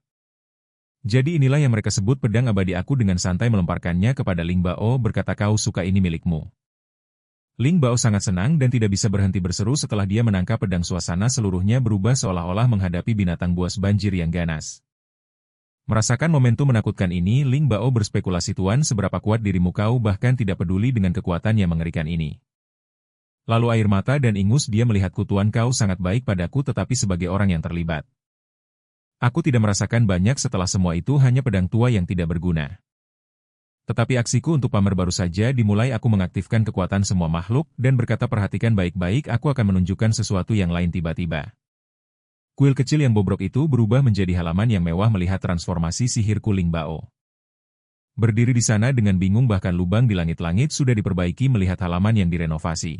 Jadi inilah yang mereka sebut pedang abadi. Aku dengan santai melemparkannya kepada Ling Bao, berkata, kau suka ini milikmu. Ling Bao sangat senang dan tidak bisa berhenti berseru. Setelah dia menangkap pedang, suasana seluruhnya berubah seolah-olah menghadapi binatang buas banjir yang ganas. Merasakan momentum menakutkan ini, Ling Bao berspekulasi, Tuan, seberapa kuat dirimu? Kau bahkan tidak peduli dengan kekuatan yang mengerikan ini. Lalu air mata dan ingus dia melihatku, Tuan, kau sangat baik padaku, tetapi sebagai orang yang terlibat, aku tidak merasakan banyak. Setelah semua itu hanya pedang tua yang tidak berguna. Tetapi aksiku untuk pamer baru saja dimulai. Aku mengaktifkan kekuatan semua makhluk dan berkata, perhatikan baik-baik, aku akan menunjukkan sesuatu yang lain. Tiba-tiba kuil kecil yang bobrok itu berubah menjadi halaman yang mewah. Melihat transformasi sihirku, Ling Bao berdiri di sana dengan bingung. Bahkan lubang di langit-langit sudah diperbaiki. Melihat halaman yang direnovasi,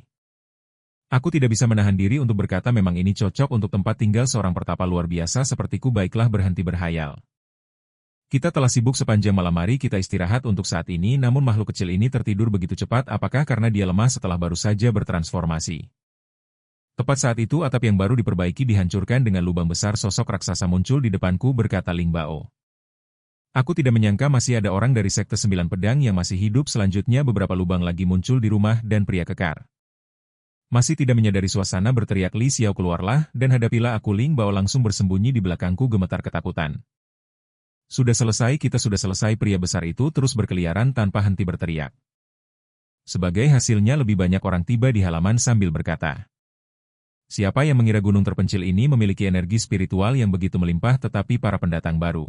aku tidak bisa menahan diri untuk berkata, memang ini cocok untuk tempat tinggal seorang pertapa luar biasa sepertiku. Baiklah, berhenti berhayal. Kita telah sibuk sepanjang malam, mari kita istirahat untuk saat ini. Namun makhluk kecil ini tertidur begitu cepat. Apakah karena dia lemah setelah baru saja bertransformasi? Tepat saat itu atap yang baru diperbaiki dihancurkan dengan lubang besar. Sosok raksasa muncul di depanku, berkata Ling Bao. Aku tidak menyangka masih ada orang dari Sekte 9 Pedang yang masih hidup. Selanjutnya beberapa lubang lagi muncul di rumah dan pria kekar. Masih tidak menyadari suasana, berteriak, Li Xiao, keluarlah dan hadapilah aku. Ling Bao langsung bersembunyi di belakangku, gemetar ketakutan. Sudah selesai, kita sudah selesai. Pria besar itu terus berkeliaran tanpa henti berteriak. Sebagai hasilnya lebih banyak orang tiba di halaman sambil berkata, siapa yang mengira gunung terpencil ini memiliki energi spiritual yang begitu melimpah, tetapi para pendatang baru.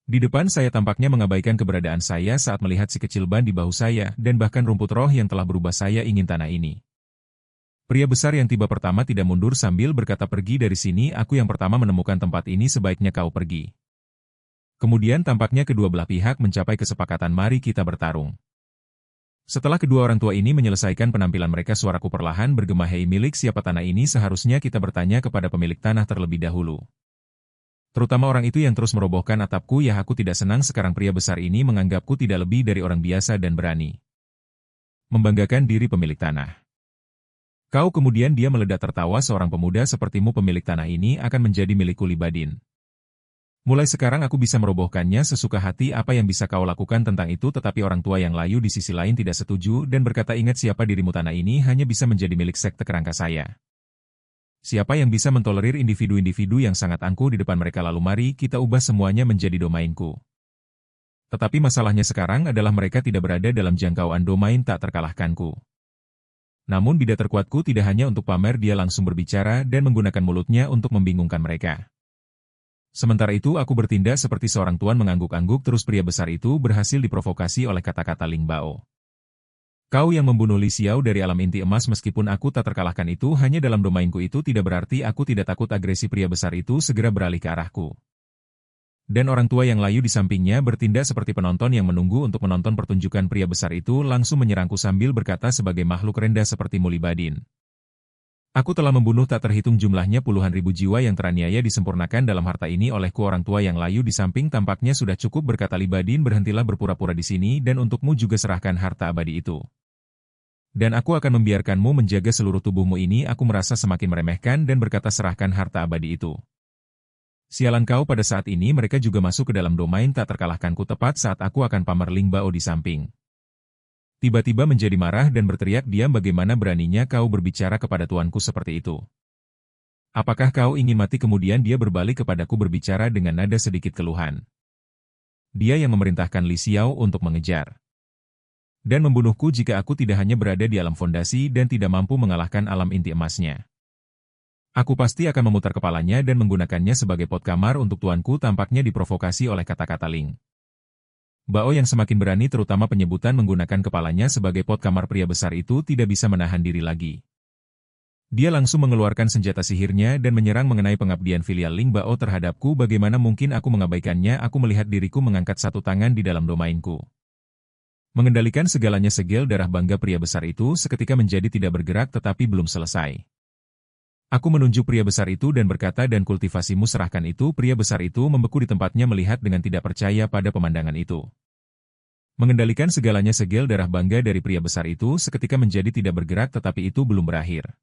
Di depan saya tampaknya mengabaikan keberadaan saya saat melihat si kecil ban di bahu saya dan bahkan rumput roh yang telah berubah. Saya ingin tanah ini. Pria besar yang tiba pertama tidak mundur sambil berkata, pergi dari sini, aku yang pertama menemukan tempat ini, sebaiknya kau pergi. Kemudian tampaknya kedua belah pihak mencapai kesepakatan, mari kita bertarung. Setelah kedua orang tua ini menyelesaikan penampilan mereka, suaraku perlahan bergema, hei milik siapa tanah ini? Seharusnya kita bertanya kepada pemilik tanah terlebih dahulu. Terutama orang itu yang terus merobohkan atapku. Ya, aku tidak senang sekarang pria besar ini menganggapku tidak lebih dari orang biasa dan berani membanggakan diri pemilik tanah. Kau, kemudian dia meledak tertawa, seorang pemuda sepertimu pemilik tanah ini akan menjadi milikku Libadin. Mulai sekarang aku bisa merobohkannya sesuka hati. Apa yang bisa kau lakukan tentang itu? Tetapi orang tua yang layu di sisi lain tidak setuju dan berkata, ingat siapa dirimu, tanah ini hanya bisa menjadi milik sekte kerangka saya. Siapa yang bisa mentolerir individu-individu yang sangat angkuh di depan mereka? Lalu mari kita ubah semuanya menjadi domainku. Tetapi masalahnya sekarang adalah mereka tidak berada dalam jangkauan domain tak terkalahkanku. Namun bidat terkuatku tidak hanya untuk pamer, dia langsung berbicara dan menggunakan mulutnya untuk membingungkan mereka. Sementara itu aku bertindak seperti seorang tuan, mengangguk-angguk terus. Pria besar itu berhasil diprovokasi oleh kata-kata Ling Bao. Kau yang membunuh Li Xiao dari alam inti emas, meskipun aku tak terkalahkan itu hanya dalam domainku, itu tidak berarti aku tidak takut. Agresi pria besar itu segera beralih ke arahku. Dan orang tua yang layu di sampingnya bertindak seperti penonton yang menunggu untuk menonton pertunjukan. Pria besar itu langsung menyerangku sambil berkata, sebagai makhluk rendah sepertimu Libadin, aku telah membunuh tak terhitung jumlahnya puluhan ribu jiwa yang teraniaya disempurnakan dalam harta ini olehku. Orang tua yang layu di samping tampaknya sudah cukup, berkata Libadin, berhentilah berpura-pura di sini dan untukmu juga serahkan harta abadi itu. Dan aku akan membiarkanmu menjaga seluruh tubuhmu ini. Aku merasa semakin meremehkan dan berkata, serahkan harta abadi itu. Sialan kau, pada saat ini mereka juga masuk ke dalam domain tak terkalahkanku tepat saat aku akan pamer. Ling Bao di samping tiba-tiba menjadi marah dan berteriak, diam, bagaimana beraninya kau berbicara kepada tuanku seperti itu? Apakah kau ingin mati? Kemudian dia berbalik kepadaku berbicara dengan nada sedikit keluhan. Dia yang memerintahkan Li Xiao untuk mengejar dan membunuhku jika aku tidak hanya berada di alam fondasi dan tidak mampu mengalahkan alam inti emasnya. Aku pasti akan memutar kepalanya dan menggunakannya sebagai pot kamar untuk tuanku. Tampaknya diprovokasi oleh kata-kata Ling Bao yang semakin berani, terutama penyebutan menggunakan kepalanya sebagai pot kamar. Pria besar itu tidak bisa menahan diri lagi. Dia langsung mengeluarkan senjata sihirnya dan menyerang mengenai pengabdian filial Ling Bao terhadapku. Bagaimana mungkin aku mengabaikannya? Aku melihat diriku mengangkat satu tangan di dalam domainku, mengendalikan segalanya. Segel darah bangga pria besar itu seketika menjadi tidak bergerak, tetapi belum selesai. Aku menunjuk pria besar itu dan berkata, dan kultivasimu, serahkan itu. Pria besar itu membeku di tempatnya melihat dengan tidak percaya pada pemandangan itu. Mengendalikan segalanya, segel darah bangga dari pria besar itu seketika menjadi tidak bergerak, tetapi itu belum berakhir.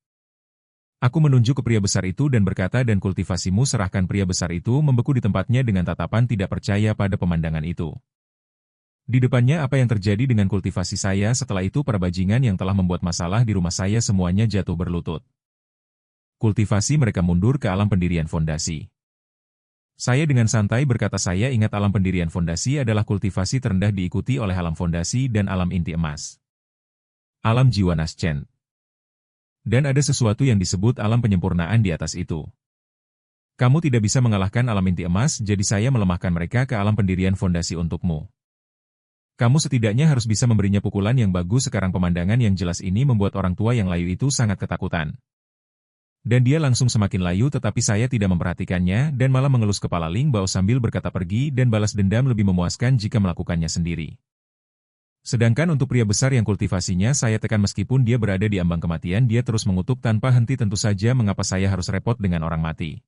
Aku menunjuk ke pria besar itu dan berkata, dan kultivasimu, serahkan. Pria besar itu membeku di tempatnya dengan tatapan tidak percaya pada pemandangan itu. Di depannya, apa yang terjadi dengan kultivasi saya? Setelah itu para bajingan yang telah membuat masalah di rumah saya semuanya jatuh berlutut. Kultivasi mereka mundur ke alam pendirian fondasi. Saya dengan santai berkata, saya ingat alam pendirian fondasi adalah kultivasi terendah, diikuti oleh alam fondasi dan alam inti emas, alam jiwa Naschen. Dan ada sesuatu yang disebut alam penyempurnaan di atas itu. Kamu tidak bisa mengalahkan alam inti emas, jadi saya melemahkan mereka ke alam pendirian fondasi untukmu. Kamu setidaknya harus bisa memberinya pukulan yang bagus. Sekarang pemandangan yang jelas ini membuat orang tua yang layu itu sangat ketakutan. Dan dia langsung semakin layu, tetapi saya tidak memperhatikannya dan malah mengelus kepala Ling Bao sambil berkata, pergi dan balas dendam lebih memuaskan jika melakukannya sendiri. Sedangkan untuk pria besar yang kultivasinya saya tekan, meskipun dia berada di ambang kematian, dia terus mengutuk tanpa henti. Tentu saja, mengapa saya harus repot dengan orang mati?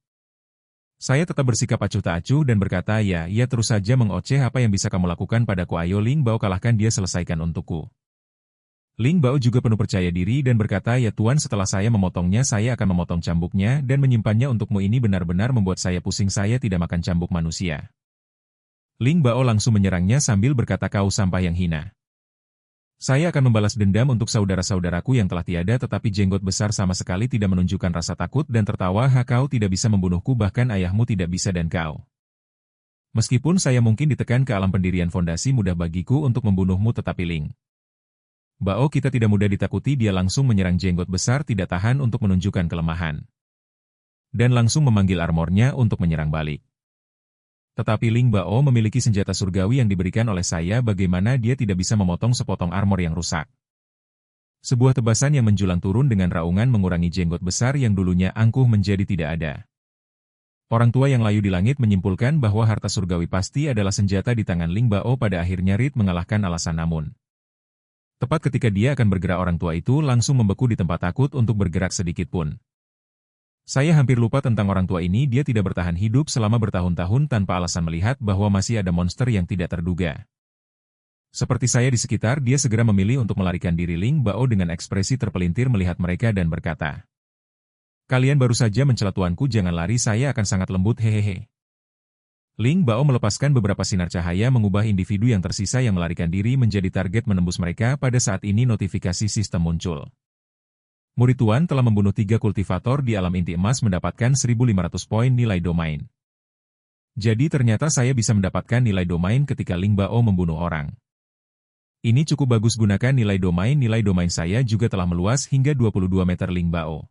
Saya tetap bersikap acuh tak acuh dan berkata, ya terus saja mengoceh. Apa yang bisa kamu lakukan padaku? Ayo Ling Bao, kalahkan dia, selesaikan untukku. Ling Bao juga penuh percaya diri dan berkata, ya Tuan, setelah saya memotongnya, saya akan memotong cambuknya dan menyimpannya untukmu. Ini benar-benar membuat saya pusing, saya tidak makan cambuk manusia. Ling Bao langsung menyerangnya sambil berkata, kau sampah yang hina. Saya akan membalas dendam untuk saudara-saudaraku yang telah tiada. Tetapi jenggot besar sama sekali tidak menunjukkan rasa takut dan tertawa, kau tidak bisa membunuhku, bahkan ayahmu tidak bisa dan kau Meskipun saya mungkin ditekan ke alam pendirian fondasi mudah bagiku untuk membunuhmu tetapi Ling Bao kita tidak mudah ditakuti dia langsung menyerang jenggot besar tidak tahan untuk menunjukkan kelemahan. Dan langsung memanggil armornya untuk menyerang balik. Tetapi Ling Bao memiliki senjata surgawi yang diberikan oleh saya bagaimana dia tidak bisa memotong sepotong armor yang rusak. Sebuah tebasan yang menjulang turun dengan raungan mengurangi jenggot besar yang dulunya angkuh menjadi tidak ada. Orang tua yang layu di langit menyimpulkan bahwa harta surgawi pasti adalah senjata di tangan Ling Bao pada akhirnya Reed mengalahkan alasan namun. Tepat ketika dia akan bergerak orang tua itu langsung membeku di tempat takut untuk bergerak sedikit pun. Saya hampir lupa tentang orang tua ini dia tidak bertahan hidup selama bertahun-tahun tanpa alasan melihat bahwa masih ada monster yang tidak terduga. Seperti saya di sekitar dia segera memilih untuk melarikan diri Ling Bao dengan ekspresi terpelintir melihat mereka dan berkata. Kalian baru saja mencela tuanku jangan lari saya akan sangat lembut hehehe. Ling Bao melepaskan beberapa sinar cahaya mengubah individu yang tersisa yang melarikan diri menjadi target menembus mereka pada saat ini notifikasi sistem muncul. Murid Tuan telah membunuh 3 kultivator di alam inti emas mendapatkan 1.500 poin nilai domain. Jadi ternyata saya bisa mendapatkan nilai domain ketika Ling Bao membunuh orang. Ini cukup bagus gunakan nilai domain saya juga telah meluas hingga 22 meter Ling Bao.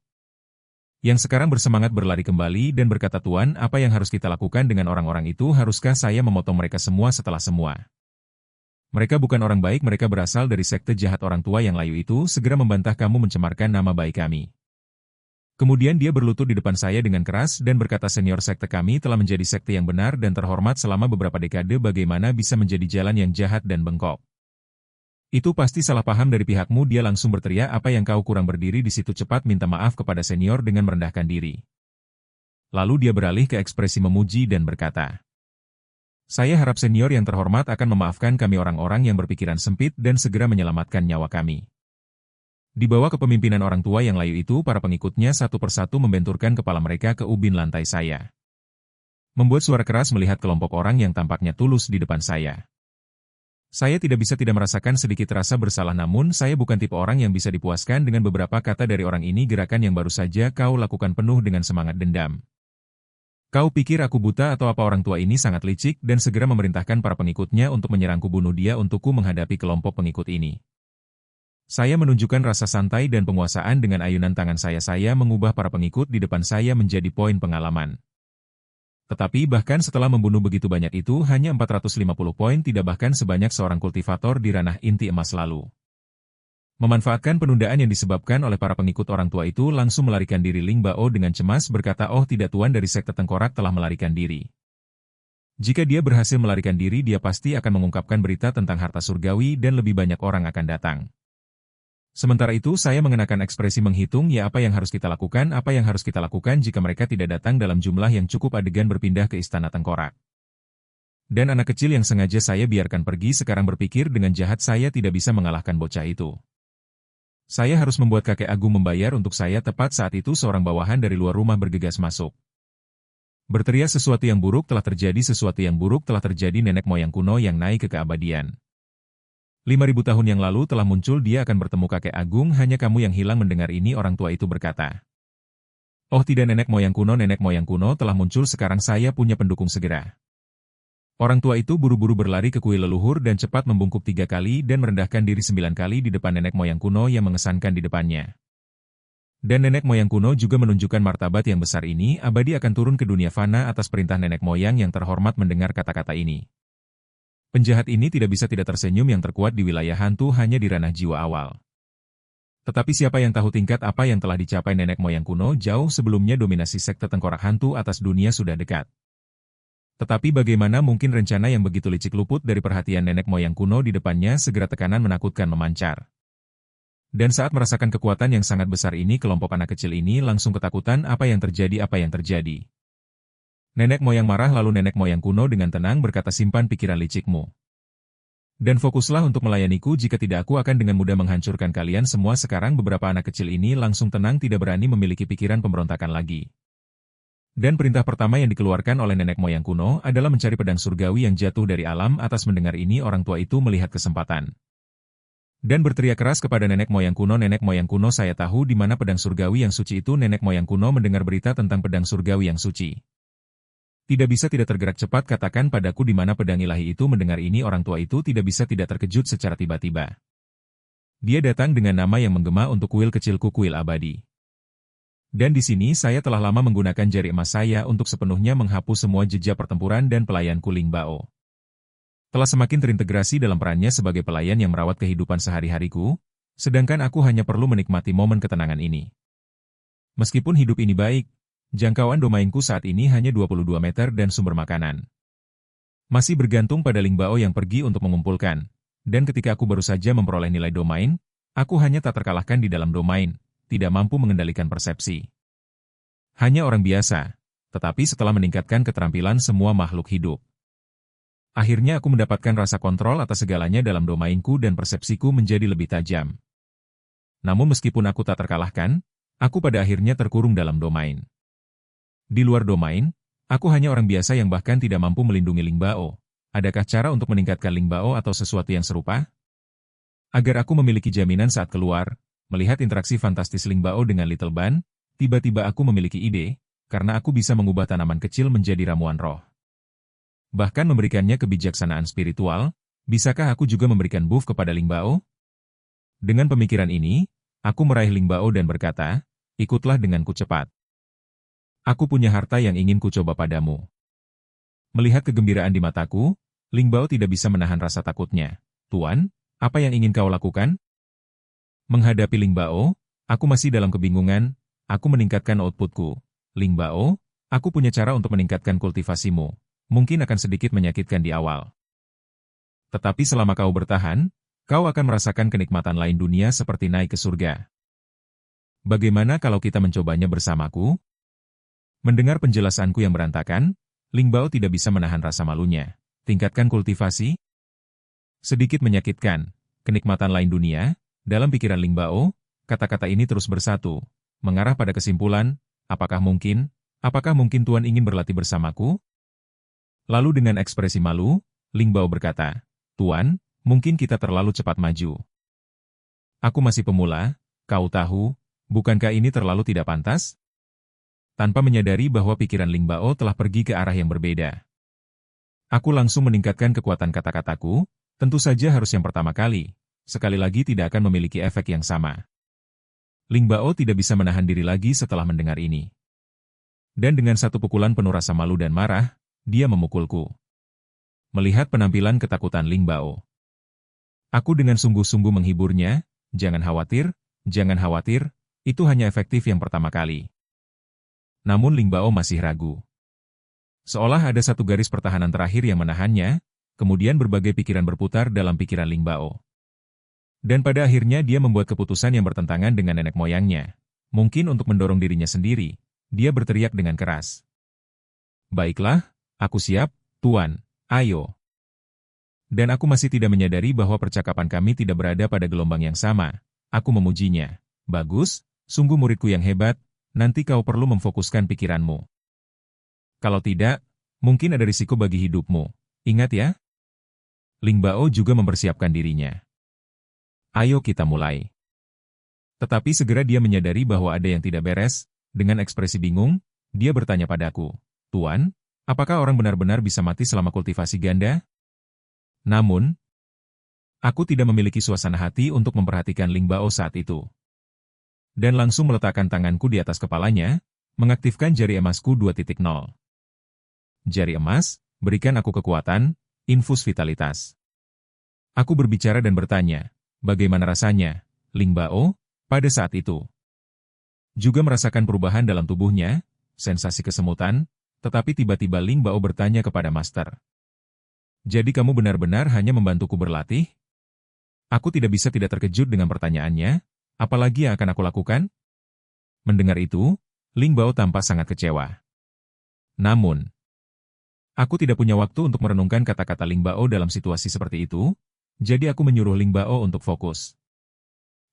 Yang sekarang bersemangat berlari kembali dan berkata Tuan apa yang harus kita lakukan dengan orang-orang itu haruskah saya memotong mereka semua setelah semua. Mereka bukan orang baik mereka berasal dari sekte jahat orang tua yang layu itu segera membantah kamu mencemarkan nama baik kami. Kemudian dia berlutut di depan saya dengan keras dan berkata senior sekte kami telah menjadi sekte yang benar dan terhormat selama beberapa dekade bagaimana bisa menjadi jalan yang jahat dan bengkok. Itu pasti salah paham dari pihakmu dia langsung berteriak apa yang kau kurang berdiri di situ cepat minta maaf kepada senior dengan merendahkan diri. Lalu dia beralih ke ekspresi memuji dan berkata. Saya harap senior yang terhormat akan memaafkan kami orang-orang yang berpikiran sempit dan segera menyelamatkan nyawa kami. Di bawah kepemimpinan orang tua yang layu itu para pengikutnya satu persatu membenturkan kepala mereka ke ubin lantai saya. Membuat suara keras melihat kelompok orang yang tampaknya tulus di depan saya. Saya tidak merasakan sedikit rasa bersalah namun saya bukan tipe orang yang bisa dipuaskan dengan beberapa kata dari orang ini gerakan yang baru saja kau lakukan penuh dengan semangat dendam. Kau pikir aku buta atau apa orang tua ini sangat licik dan segera memerintahkan para pengikutnya untuk menyerangku bunuh dia untukku menghadapi kelompok pengikut ini. Saya menunjukkan rasa santai dan penguasaan dengan ayunan tangan saya mengubah para pengikut di depan saya menjadi poin pengalaman. Tetapi bahkan setelah membunuh begitu banyak itu hanya 450 poin tidak bahkan sebanyak seorang kultivator di ranah inti emas lalu. Memanfaatkan penundaan yang disebabkan oleh para pengikut orang tua itu langsung melarikan diri Ling Bao dengan cemas berkata oh tidak tuan dari sekte tengkorak telah melarikan diri. Jika dia berhasil melarikan diri dia pasti akan mengungkapkan berita tentang harta surgawi dan lebih banyak orang akan datang. Sementara itu saya mengenakan ekspresi menghitung ya apa yang harus kita lakukan jika mereka tidak datang dalam jumlah yang cukup adegan berpindah ke istana tengkorak. Dan anak kecil yang sengaja saya biarkan pergi sekarang berpikir dengan jahat saya tidak bisa mengalahkan bocah itu. Saya harus membuat kakek agung membayar untuk saya tepat saat itu seorang bawahan dari luar rumah bergegas masuk. Berteriak sesuatu yang buruk telah terjadi nenek moyang kuno yang naik ke keabadian. 5.000 tahun yang lalu telah muncul dia akan bertemu kakek agung hanya kamu yang hilang mendengar ini orang tua itu berkata. Oh tidak nenek moyang kuno telah muncul sekarang saya punya pendukung segera. Orang tua itu buru-buru berlari ke kuil leluhur dan cepat membungkuk 3 kali dan merendahkan diri 9 kali di depan nenek moyang kuno yang mengesankan di depannya. Dan nenek moyang kuno juga menunjukkan martabat yang besar ini abadi akan turun ke dunia fana atas perintah nenek moyang yang terhormat mendengar kata-kata ini. Penjahat ini tidak bisa tidak tersenyum yang terkuat di wilayah hantu hanya di ranah jiwa awal. Tetapi siapa yang tahu tingkat apa yang telah dicapai nenek moyang kuno jauh sebelumnya dominasi sekte tengkorak hantu atas dunia sudah dekat. Tetapi bagaimana mungkin rencana yang begitu licik luput dari perhatian nenek moyang kuno di depannya segera tekanan menakutkan memancar. Dan saat merasakan kekuatan yang sangat besar ini kelompok anak kecil ini langsung ketakutan apa yang terjadi. Nenek moyang marah lalu nenek moyang kuno dengan tenang berkata simpan pikiran licikmu. Dan fokuslah untuk melayaniku jika tidak aku akan dengan mudah menghancurkan kalian semua sekarang beberapa anak kecil ini langsung tenang tidak berani memiliki pikiran pemberontakan lagi. Dan perintah pertama yang dikeluarkan oleh nenek moyang kuno adalah mencari pedang surgawi yang jatuh dari alam atas mendengar ini orang tua itu melihat kesempatan. Dan berteriak keras kepada nenek moyang kuno saya tahu di mana pedang surgawi yang suci itu nenek moyang kuno mendengar berita tentang pedang surgawi yang suci. Tidak bisa tidak tergerak cepat katakan padaku di mana pedang ilahi itu. Mendengar ini orang tua itu tidak bisa tidak terkejut secara tiba-tiba. Dia datang dengan nama yang menggema untuk kuil kecilku, kuil abadi. Dan di sini saya telah lama menggunakan jari emas saya untuk sepenuhnya menghapus semua jejak pertempuran dan pelayanku. Ling Bao telah semakin terintegrasi dalam perannya sebagai pelayan yang merawat kehidupan sehari-hariku, sedangkan aku hanya perlu menikmati momen ketenangan ini. Meskipun hidup ini baik, jangkauan domainku saat ini hanya 22 meter dan sumber makanan masih bergantung pada Ling Bao yang pergi untuk mengumpulkan, dan ketika aku baru saja memperoleh nilai domain, aku hanya tak terkalahkan di dalam domain, tidak mampu mengendalikan persepsi. Hanya orang biasa, tetapi setelah meningkatkan keterampilan semua makhluk hidup. Akhirnya aku mendapatkan rasa kontrol atas segalanya dalam domainku dan persepsiku menjadi lebih tajam. Namun meskipun aku tak terkalahkan, aku pada akhirnya terkurung dalam domain. Di luar domain, aku hanya orang biasa yang bahkan tidak mampu melindungi Ling Bao. Adakah cara untuk meningkatkan Ling Bao atau sesuatu yang serupa? Agar aku memiliki jaminan saat keluar, melihat interaksi fantastis Ling Bao dengan Little Ban, tiba-tiba aku memiliki ide, karena aku bisa mengubah tanaman kecil menjadi ramuan roh. Bahkan memberikannya kebijaksanaan spiritual, bisakah aku juga memberikan buff kepada Ling Bao? Dengan pemikiran ini, aku meraih Ling Bao dan berkata, ikutlah denganku cepat. Aku punya harta yang ingin kucoba padamu. Melihat kegembiraan di mataku, Ling Bao tidak bisa menahan rasa takutnya. Tuan, apa yang ingin kau lakukan? Menghadapi Ling Bao, aku masih dalam kebingungan, aku meningkatkan outputku. Ling Bao, aku punya cara untuk meningkatkan kultivasimu. Mungkin akan sedikit menyakitkan di awal. Tetapi selama kau bertahan, kau akan merasakan kenikmatan lain dunia seperti naik ke surga. Bagaimana kalau kita mencobanya bersamaku? Mendengar penjelasanku yang berantakan, Ling Bao tidak bisa menahan rasa malunya. Tingkatkan kultivasi? Sedikit menyakitkan, kenikmatan lain dunia, dalam pikiran Ling Bao, kata-kata ini terus bersatu, mengarah pada kesimpulan, apakah mungkin Tuan ingin berlatih bersamaku? Lalu dengan ekspresi malu, Ling Bao berkata, Tuan, mungkin kita terlalu cepat maju. Aku masih pemula, kau tahu, bukankah ini terlalu tidak pantas? Tanpa menyadari bahwa pikiran Ling Bao telah pergi ke arah yang berbeda. Aku langsung meningkatkan kekuatan kata-kataku, tentu saja harus yang pertama kali, sekali lagi tidak akan memiliki efek yang sama. Ling Bao tidak bisa menahan diri lagi setelah mendengar ini. Dan dengan satu pukulan penuh rasa malu dan marah, dia memukulku. Melihat penampilan ketakutan Ling Bao, aku dengan sungguh-sungguh menghiburnya, jangan khawatir, itu hanya efektif yang pertama kali. Namun Ling Bao masih ragu. Seolah ada satu garis pertahanan terakhir yang menahannya, kemudian berbagai pikiran berputar dalam pikiran Ling Bao. Dan pada akhirnya dia membuat keputusan yang bertentangan dengan nenek moyangnya. Mungkin untuk mendorong dirinya sendiri, dia berteriak dengan keras. Baiklah, aku siap, Tuan, ayo. Dan aku masih tidak menyadari bahwa percakapan kami tidak berada pada gelombang yang sama. Aku memujinya. Bagus, sungguh muridku yang hebat. Nanti kau perlu memfokuskan pikiranmu. Kalau tidak, mungkin ada risiko bagi hidupmu. Ingat ya? Ling Bao juga mempersiapkan dirinya. Ayo kita mulai. Tetapi segera dia menyadari bahwa ada yang tidak beres. Dengan ekspresi bingung, dia bertanya padaku, Tuan, apakah orang benar-benar bisa mati selama kultivasi ganda? Namun, aku tidak memiliki suasana hati untuk memperhatikan Ling Bao saat itu. Dan langsung meletakkan tanganku di atas kepalanya, mengaktifkan jari emasku 2.0. Jari emas, berikan aku kekuatan, infus vitalitas. Aku berbicara dan bertanya, bagaimana rasanya, Ling Bao, pada saat itu? Juga merasakan perubahan dalam tubuhnya, sensasi kesemutan, tetapi tiba-tiba Ling Bao bertanya kepada Master. Jadi kamu benar-benar hanya membantuku berlatih? Aku tidak bisa tidak terkejut dengan pertanyaannya. Apalagi yang akan aku lakukan? Mendengar itu, Ling Bao tampak sangat kecewa. Namun, aku tidak punya waktu untuk merenungkan kata-kata Ling Bao dalam situasi seperti itu, jadi aku menyuruh Ling Bao untuk fokus.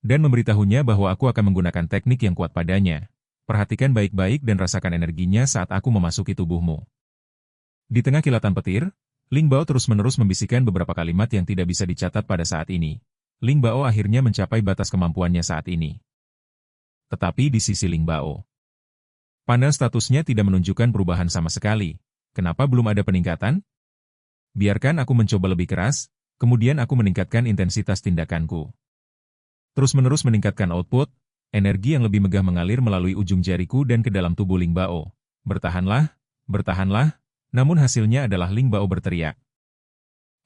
Dan memberitahunya bahwa aku akan menggunakan teknik yang kuat padanya. Perhatikan baik-baik dan rasakan energinya saat aku memasuki tubuhmu. Di tengah kilatan petir, Ling Bao terus-menerus membisikkan beberapa kalimat yang tidak bisa dicatat pada saat ini. Ling Bao akhirnya mencapai batas kemampuannya saat ini. Tetapi di sisi Ling Bao, panel statusnya tidak menunjukkan perubahan sama sekali. Kenapa belum ada peningkatan? Biarkan aku mencoba lebih keras, kemudian aku meningkatkan intensitas tindakanku. Terus-menerus meningkatkan output, energi yang lebih megah mengalir melalui ujung jariku dan ke dalam tubuh Ling Bao. Bertahanlah, bertahanlah, namun hasilnya adalah Ling Bao berteriak.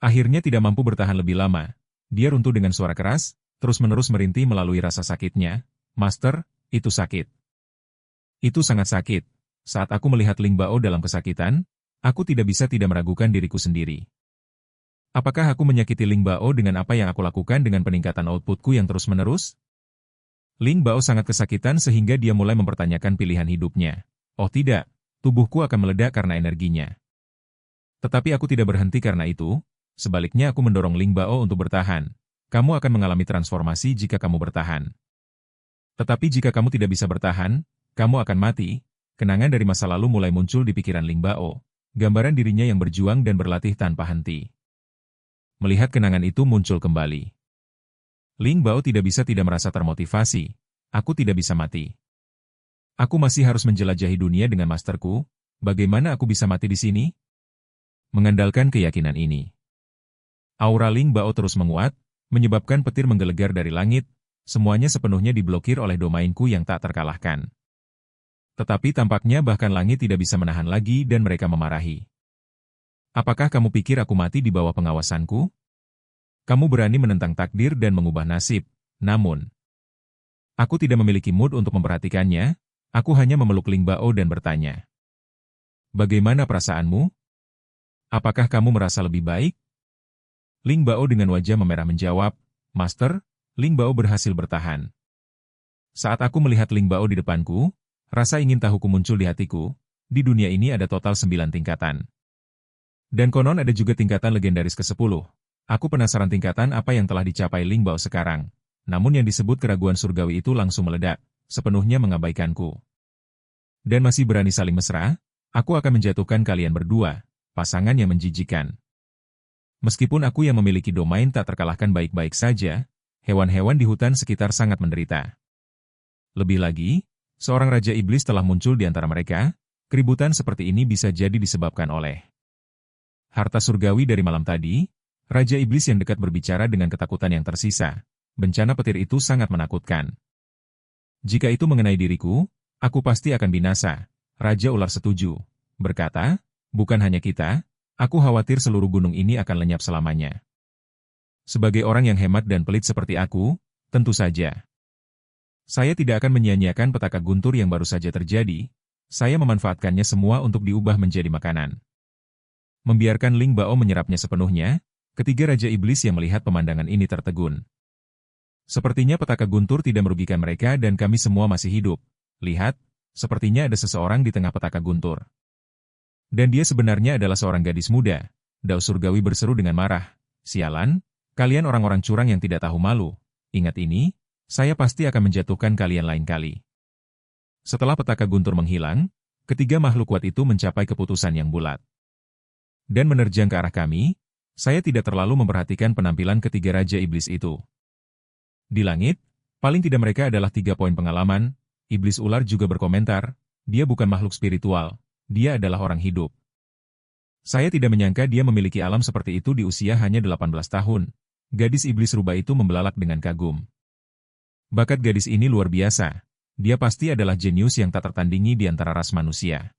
Akhirnya tidak mampu bertahan lebih lama. Dia runtuh dengan suara keras, terus-menerus merintih melalui rasa sakitnya. Master, itu sakit. Itu sangat sakit. Saat aku melihat Ling Bao dalam kesakitan, aku tidak bisa tidak meragukan diriku sendiri. Apakah aku menyakiti Ling Bao dengan apa yang aku lakukan dengan peningkatan outputku yang terus-menerus? Ling Bao sangat kesakitan sehingga dia mulai mempertanyakan pilihan hidupnya. Oh tidak, tubuhku akan meledak karena energinya. Tetapi aku tidak berhenti karena itu, sebaliknya aku mendorong Ling Bao untuk bertahan. Kamu akan mengalami transformasi jika kamu bertahan. Tetapi jika kamu tidak bisa bertahan, kamu akan mati. Kenangan dari masa lalu mulai muncul di pikiran Ling Bao. Gambaran dirinya yang berjuang dan berlatih tanpa henti. Melihat kenangan itu muncul kembali. Ling Bao tidak bisa tidak merasa termotivasi. Aku tidak bisa mati. Aku masih harus menjelajahi dunia dengan masterku. Bagaimana aku bisa mati di sini? Mengandalkan keyakinan ini. Aura Ling Bao terus menguat, menyebabkan petir menggelegar dari langit. Semuanya sepenuhnya diblokir oleh domainku yang tak terkalahkan. Tetapi tampaknya bahkan langit tidak bisa menahan lagi dan mereka memarahi. Apakah kamu pikir aku mati di bawah pengawasanku? Kamu berani menentang takdir dan mengubah nasib, namun aku tidak memiliki mood untuk memperhatikannya, aku hanya memeluk Ling Bao dan bertanya. Bagaimana perasaanmu? Apakah kamu merasa lebih baik? Ling Bao dengan wajah memerah menjawab, Master, Ling Bao berhasil bertahan. Saat aku melihat Ling Bao di depanku, rasa ingin tahuku muncul di hatiku. Di dunia ini ada total 9 tingkatan. Dan konon ada juga tingkatan legendaris ke-10. Aku penasaran tingkatan apa yang telah dicapai Ling Bao sekarang. Namun yang disebut keraguan surgawi itu langsung meledak, sepenuhnya mengabaikanku. Dan masih berani saling mesra, aku akan menjatuhkan kalian berdua, pasangan yang menjijikan. Meskipun aku yang memiliki domain tak terkalahkan baik-baik saja, hewan-hewan di hutan sekitar sangat menderita. Lebih lagi, seorang Raja Iblis telah muncul di antara mereka. Keributan seperti ini bisa jadi disebabkan oleh harta surgawi dari malam tadi. Raja Iblis yang dekat berbicara dengan ketakutan yang tersisa. Bencana petir itu sangat menakutkan. Jika itu mengenai diriku, aku pasti akan binasa. Raja Ular setuju. Berkata, bukan hanya kita, aku khawatir seluruh gunung ini akan lenyap selamanya. Sebagai orang yang hemat dan pelit seperti aku, tentu saja. Saya tidak akan menyia-nyiakan petaka guntur yang baru saja terjadi. Saya memanfaatkannya semua untuk diubah menjadi makanan. Membiarkan Ling Bao menyerapnya sepenuhnya, ketiga Raja Iblis yang melihat pemandangan ini tertegun. Sepertinya petaka guntur tidak merugikan mereka dan kami semua masih hidup. Lihat, sepertinya ada seseorang di tengah petaka guntur. Dan dia sebenarnya adalah seorang gadis muda. Dao Surgawi berseru dengan marah. Sialan, kalian orang-orang curang yang tidak tahu malu. Ingat ini, saya pasti akan menjatuhkan kalian lain kali. Setelah petaka guntur menghilang, ketiga makhluk kuat itu mencapai keputusan yang bulat. Dan menerjang ke arah kami, saya tidak terlalu memperhatikan penampilan ketiga Raja Iblis itu. Di langit, paling tidak mereka adalah 3 poin pengalaman. Iblis ular juga berkomentar, dia bukan makhluk spiritual, dia adalah orang hidup. Saya tidak menyangka dia memiliki alam seperti itu di usia hanya 18 tahun. Gadis iblis rubah itu membelalak dengan kagum. Bakat gadis ini luar biasa. Dia pasti adalah jenius yang tak tertandingi di antara ras manusia.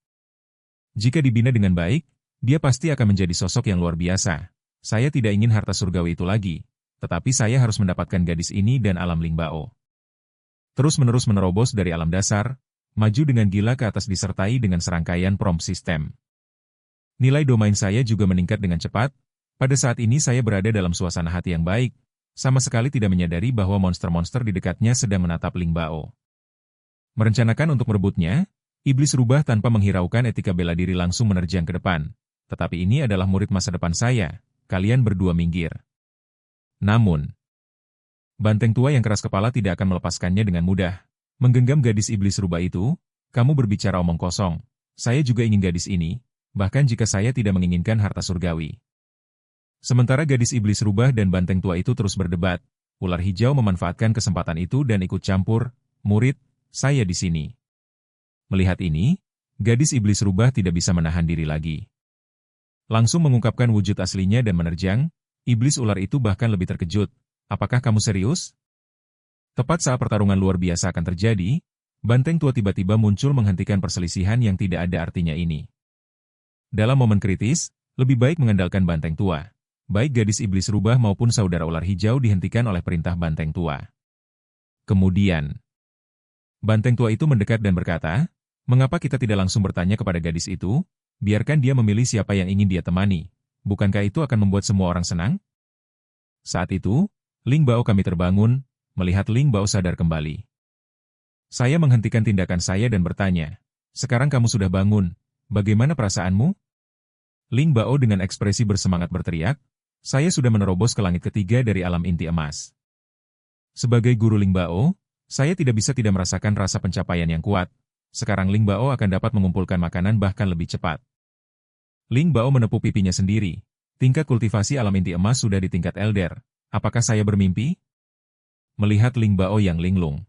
Jika dibina dengan baik, dia pasti akan menjadi sosok yang luar biasa. Saya tidak ingin harta surgawi itu lagi, tetapi saya harus mendapatkan gadis ini dan alam Ling Bao. Terus-menerus menerobos dari alam dasar, maju dengan gila ke atas disertai dengan serangkaian prompt system. Nilai domain saya juga meningkat dengan cepat. Pada saat ini saya berada dalam suasana hati yang baik, sama sekali tidak menyadari bahwa monster-monster di dekatnya sedang menatap Ling Bao. Merencanakan untuk merebutnya, iblis rubah tanpa menghiraukan etika bela diri langsung menerjang ke depan. Tetapi ini adalah murid masa depan saya, kalian berdua minggir. Namun, banteng tua yang keras kepala tidak akan melepaskannya dengan mudah. Menggenggam gadis iblis rubah itu, kamu berbicara omong kosong. Saya juga ingin gadis ini, bahkan jika saya tidak menginginkan harta surgawi. Sementara gadis iblis rubah dan banteng tua itu terus berdebat, ular hijau memanfaatkan kesempatan itu dan ikut campur, murid, saya di sini. Melihat ini, gadis iblis rubah tidak bisa menahan diri lagi. Langsung mengungkapkan wujud aslinya dan menerjang, iblis ular itu bahkan lebih terkejut. Apakah kamu serius? Tepat saat pertarungan luar biasa akan terjadi, banteng tua tiba-tiba muncul menghentikan perselisihan yang tidak ada artinya ini. Dalam momen kritis, lebih baik mengandalkan banteng tua. Baik gadis iblis rubah maupun saudara ular hijau dihentikan oleh perintah banteng tua. Kemudian, banteng tua itu mendekat dan berkata, "Mengapa kita tidak langsung bertanya kepada gadis itu? Biarkan dia memilih siapa yang ingin dia temani. Bukankah itu akan membuat semua orang senang?" Saat itu, Ling Bao kami terbangun, melihat Ling Bao sadar kembali. Saya menghentikan tindakan saya dan bertanya, "Sekarang kamu sudah bangun, bagaimana perasaanmu?" Ling Bao dengan ekspresi bersemangat berteriak, "Saya sudah menerobos ke langit ketiga dari alam inti emas." Sebagai guru Ling Bao, saya tidak bisa tidak merasakan rasa pencapaian yang kuat. Sekarang Ling Bao akan dapat mengumpulkan makanan bahkan lebih cepat. Ling Bao menepuk pipinya sendiri. Tingkat kultivasi alam inti emas sudah di tingkat elder. Apakah saya bermimpi? Melihat Ling Bao yang linglung,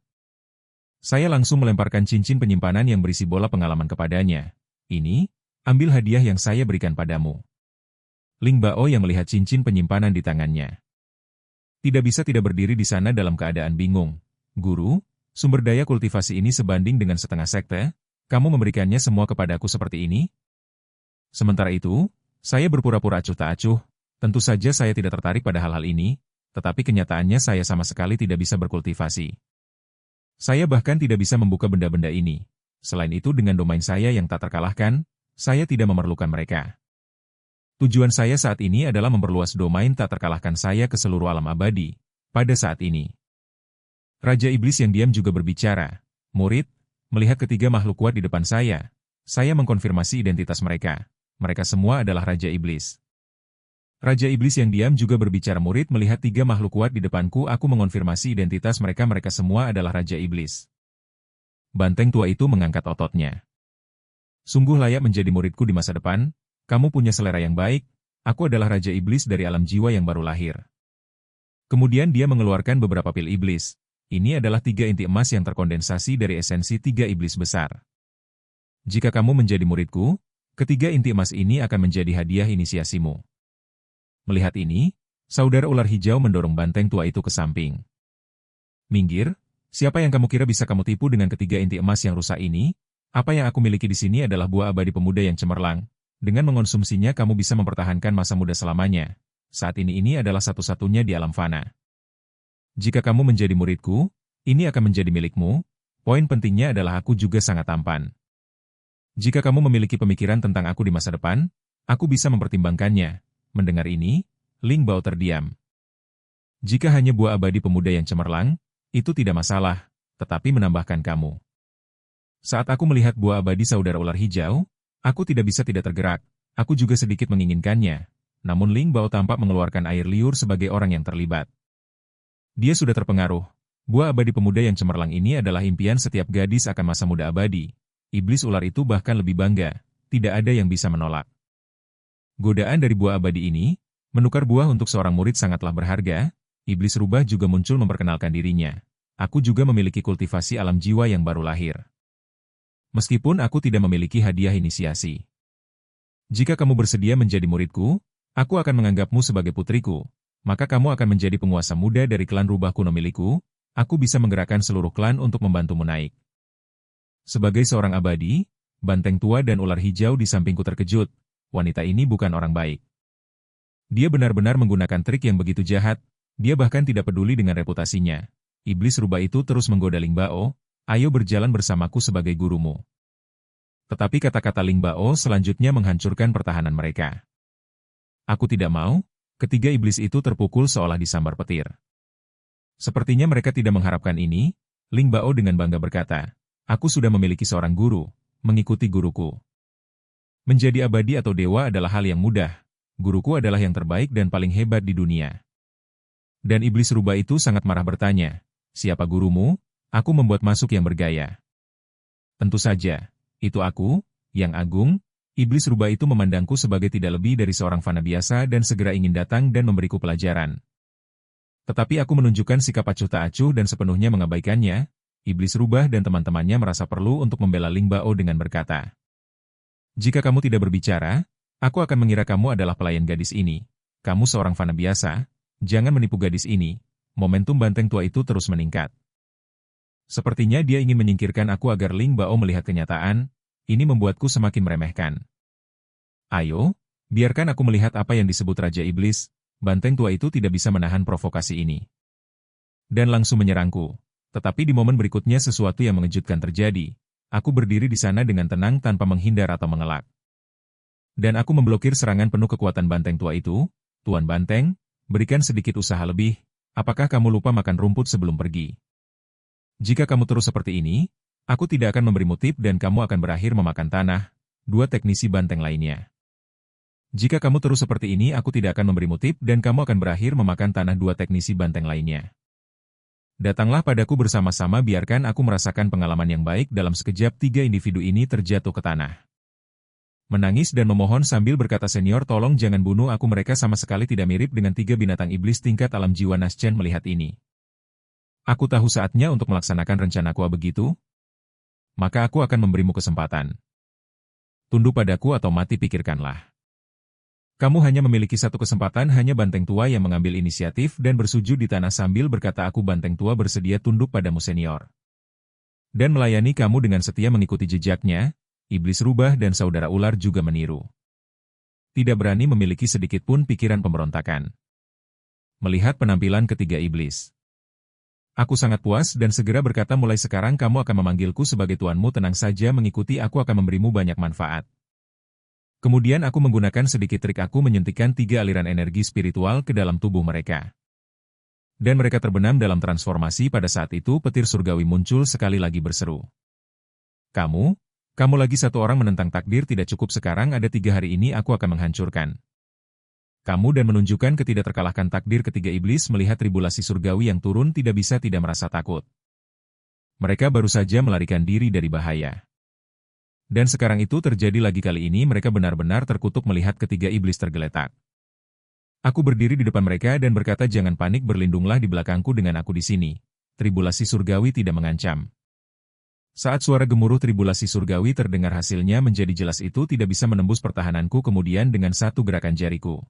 saya langsung melemparkan cincin penyimpanan yang berisi bola pengalaman kepadanya. "Ini, ambil hadiah yang saya berikan padamu." Ling Bao yang melihat cincin penyimpanan di tangannya tidak bisa tidak berdiri di sana dalam keadaan bingung. "Guru, sumber daya kultivasi ini sebanding dengan setengah sekte, kamu memberikannya semua kepadaku seperti ini?" Sementara itu, saya berpura-pura acuh tak acuh. Tentu saja saya tidak tertarik pada hal-hal ini, tetapi kenyataannya saya sama sekali tidak bisa berkultivasi. Saya bahkan tidak bisa membuka benda-benda ini. Selain itu dengan domain saya yang tak terkalahkan, saya tidak memerlukan mereka. Tujuan saya saat ini adalah memperluas domain tak terkalahkan saya ke seluruh alam abadi. Pada saat ini, Raja Iblis yang diam juga berbicara. "Murid, melihat ketiga makhluk kuat di depan saya mengkonfirmasi identitas mereka. Mereka semua adalah Raja Iblis." Raja Iblis yang diam juga berbicara. "Murid, melihat tiga makhluk kuat di depanku, aku mengonfirmasi identitas mereka. Mereka semua adalah Raja Iblis." Banteng tua itu mengangkat ototnya. "Sungguh layak menjadi muridku di masa depan. Kamu punya selera yang baik. Aku adalah Raja Iblis dari alam jiwa yang baru lahir." Kemudian dia mengeluarkan beberapa pil iblis. Ini adalah tiga inti emas yang terkondensasi dari esensi tiga iblis besar. "Jika kamu menjadi muridku, ketiga inti emas ini akan menjadi hadiah inisiasimu." Melihat ini, saudara ular hijau mendorong banteng tua itu ke samping. "Minggir, siapa yang kamu kira bisa kamu tipu dengan ketiga inti emas yang rusak ini? Apa yang aku miliki di sini adalah buah abadi pemuda yang cemerlang. Dengan mengonsumsinya kamu bisa mempertahankan masa muda selamanya. Saat ini adalah satu-satunya di alam fana. Jika kamu menjadi muridku, ini akan menjadi milikmu. Poin pentingnya adalah aku juga sangat tampan. Jika kamu memiliki pemikiran tentang aku di masa depan, aku bisa mempertimbangkannya." Mendengar ini, Ling Bao terdiam. "Jika hanya buah abadi pemuda yang cemerlang, itu tidak masalah, tetapi menambahkan kamu. Saat aku melihat buah abadi saudara ular hijau, aku tidak bisa tidak tergerak. Aku juga sedikit menginginkannya." Namun Ling Bao tampak mengeluarkan air liur sebagai orang yang terlibat. Dia sudah terpengaruh. Buah abadi pemuda yang cemerlang ini adalah impian setiap gadis akan masa muda abadi. Iblis ular itu bahkan lebih bangga. Tidak ada yang bisa menolak. Godaan dari buah abadi ini, menukar buah untuk seorang murid sangatlah berharga. Iblis rubah juga muncul memperkenalkan dirinya. "Aku juga memiliki kultivasi alam jiwa yang baru lahir. Meskipun aku tidak memiliki hadiah inisiasi. Jika kamu bersedia menjadi muridku, aku akan menganggapmu sebagai putriku. Maka kamu akan menjadi penguasa muda dari klan rubah kuno milikku. Aku bisa menggerakkan seluruh klan untuk membantumu naik." Sebagai seorang abadi, banteng tua dan ular hijau di sampingku terkejut. Wanita ini bukan orang baik. Dia benar-benar menggunakan trik yang begitu jahat. Dia bahkan tidak peduli dengan reputasinya. Iblis rubah itu terus menggoda Ling Bao. "Ayo berjalan bersamaku sebagai gurumu." Tetapi kata-kata Ling Bao selanjutnya menghancurkan pertahanan mereka. "Aku tidak mau." Ketiga iblis itu terpukul seolah disambar petir. Sepertinya mereka tidak mengharapkan ini. Ling Bao dengan bangga berkata, "Aku sudah memiliki seorang guru. Mengikuti guruku. Menjadi abadi atau dewa adalah hal yang mudah. Guruku adalah yang terbaik dan paling hebat di dunia." Dan iblis rubah itu sangat marah bertanya, "Siapa gurumu?" "Aku membuat masuk yang bergaya." "Tentu saja, itu aku, yang agung." Iblis rubah itu memandangku sebagai tidak lebih dari seorang fana biasa dan segera ingin datang dan memberiku pelajaran. Tetapi aku menunjukkan sikap acuh tak acuh dan sepenuhnya mengabaikannya. Iblis rubah dan teman-temannya merasa perlu untuk membela Ling Bao dengan berkata, "Jika kamu tidak berbicara, Aku akan mengira kamu adalah pelayan gadis ini. Kamu seorang fana biasa, jangan menipu gadis ini. Momentum banteng tua itu terus meningkat. Sepertinya dia ingin menyingkirkan aku agar Ling Bao melihat kenyataan, ini membuatku semakin meremehkan. Ayo, biarkan aku melihat apa yang disebut Raja Iblis, banteng tua itu tidak bisa menahan provokasi ini. Dan langsung menyerangku. Tetapi di momen berikutnya sesuatu yang mengejutkan terjadi. Aku berdiri di sana dengan tenang tanpa menghindar atau mengelak. Dan aku memblokir serangan penuh kekuatan banteng tua itu. Tuan Banteng, berikan sedikit usaha lebih, apakah kamu lupa makan rumput sebelum pergi? Jika kamu terus seperti ini, aku tidak akan memberimu tip dan kamu akan berakhir memakan tanah, dua teknisi banteng lainnya. Jika kamu terus seperti ini aku tidak akan memberimu tip dan kamu akan berakhir memakan tanah dua teknisi banteng lainnya. Datanglah padaku bersama-sama biarkan aku merasakan pengalaman yang baik dalam sekejap tiga individu ini terjatuh ke tanah. Menangis dan memohon sambil berkata senior tolong jangan bunuh aku mereka sama sekali tidak mirip dengan tiga binatang iblis tingkat alam jiwa Naschen melihat ini. Aku tahu saatnya untuk melaksanakan rencanaku begitu? Maka aku akan memberimu kesempatan. Tunduk padaku atau mati pikirkanlah. Kamu hanya memiliki satu kesempatan hanya banteng tua yang mengambil inisiatif dan bersujud di tanah sambil berkata aku banteng tua bersedia tunduk padamu senior. Dan melayani kamu dengan setia mengikuti jejaknya. Iblis rubah dan saudara ular juga meniru. Tidak berani memiliki sedikit pun pikiran pemberontakan. Melihat penampilan ketiga iblis. Aku sangat puas dan segera berkata mulai sekarang kamu akan memanggilku sebagai tuanmu tenang saja mengikuti aku akan memberimu banyak manfaat. Kemudian aku menggunakan sedikit trik aku menyuntikkan tiga aliran energi spiritual ke dalam tubuh mereka. Dan mereka terbenam dalam transformasi pada saat itu petir surgawi muncul sekali lagi berseru. Kamu lagi satu orang menentang takdir tidak cukup sekarang ada 3 hari ini aku akan menghancurkan. Kamu dan menunjukkan ketidakterkalahkan takdir ketiga iblis melihat tribulasi surgawi yang turun tidak bisa tidak merasa takut. Mereka baru saja melarikan diri dari bahaya. Dan sekarang itu terjadi lagi kali ini mereka benar-benar terkutuk melihat ketiga iblis tergeletak. Aku berdiri di depan mereka dan berkata jangan panik berlindunglah di belakangku dengan aku di sini. Tribulasi surgawi tidak mengancam. Saat suara gemuruh tribulasi surgawi terdengar hasilnya menjadi jelas itu tidak bisa menembus pertahananku kemudian dengan satu gerakan jariku.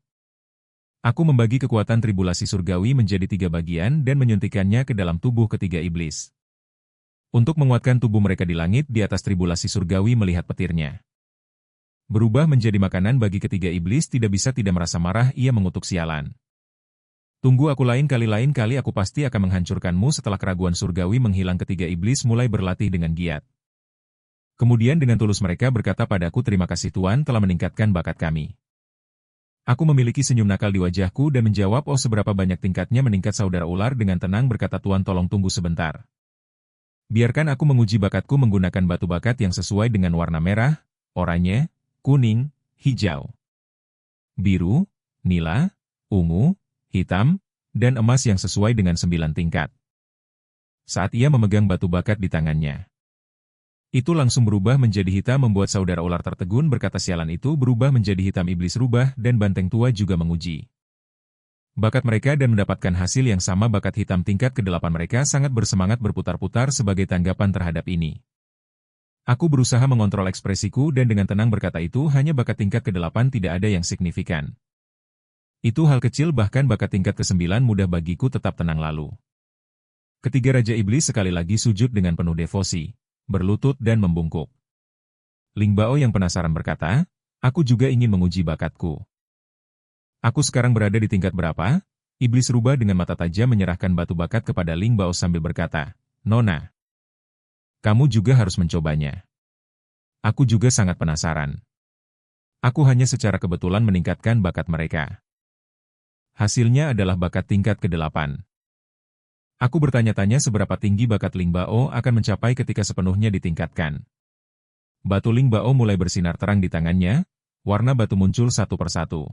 Aku membagi kekuatan tribulasi surgawi menjadi 3 bagian dan menyuntikkannya ke dalam tubuh ketiga iblis. Untuk menguatkan tubuh mereka di langit di atas tribulasi surgawi melihat petirnya. Berubah menjadi makanan bagi ketiga iblis tidak bisa tidak merasa marah ia mengutuk sialan. Tunggu aku lain kali aku pasti akan menghancurkanmu setelah keraguan surgawi menghilang ketiga iblis mulai berlatih dengan giat. Kemudian dengan tulus mereka berkata padaku terima kasih Tuan telah meningkatkan bakat kami. Aku memiliki senyum nakal di wajahku dan menjawab oh seberapa banyak tingkatnya meningkat saudara ular dengan tenang berkata Tuan tolong tunggu sebentar. Biarkan aku menguji bakatku menggunakan batu bakat yang sesuai dengan warna merah, oranye, kuning, hijau, biru, nila, ungu, hitam, dan emas yang sesuai dengan 9 tingkat. Saat ia memegang batu bakat di tangannya. Itu langsung berubah menjadi hitam membuat saudara ular tertegun berkata sialan itu berubah menjadi hitam iblis rubah dan banteng tua juga menguji. Bakat mereka dan mendapatkan hasil yang sama bakat hitam tingkat ke-8 mereka sangat bersemangat berputar-putar sebagai tanggapan terhadap ini. Aku berusaha mengontrol ekspresiku dan dengan tenang berkata itu hanya bakat tingkat ke-8 tidak ada yang signifikan. Itu hal kecil bahkan bakat tingkat ke-9 mudah bagiku tetap tenang lalu. Ketiga Raja Iblis sekali lagi sujud dengan penuh devosi, berlutut dan membungkuk. Ling Bao yang penasaran berkata, aku juga ingin menguji bakatku. Aku sekarang berada di tingkat berapa? Iblis rubah dengan mata tajam menyerahkan batu bakat kepada Ling Bao sambil berkata, Nona, kamu juga harus mencobanya. Aku juga sangat penasaran. Aku hanya secara kebetulan meningkatkan bakat mereka. Hasilnya adalah bakat tingkat ke-8. Aku bertanya-tanya seberapa tinggi bakat Ling Bao akan mencapai ketika sepenuhnya ditingkatkan. Batu Ling Bao mulai bersinar terang di tangannya, warna batu muncul satu persatu.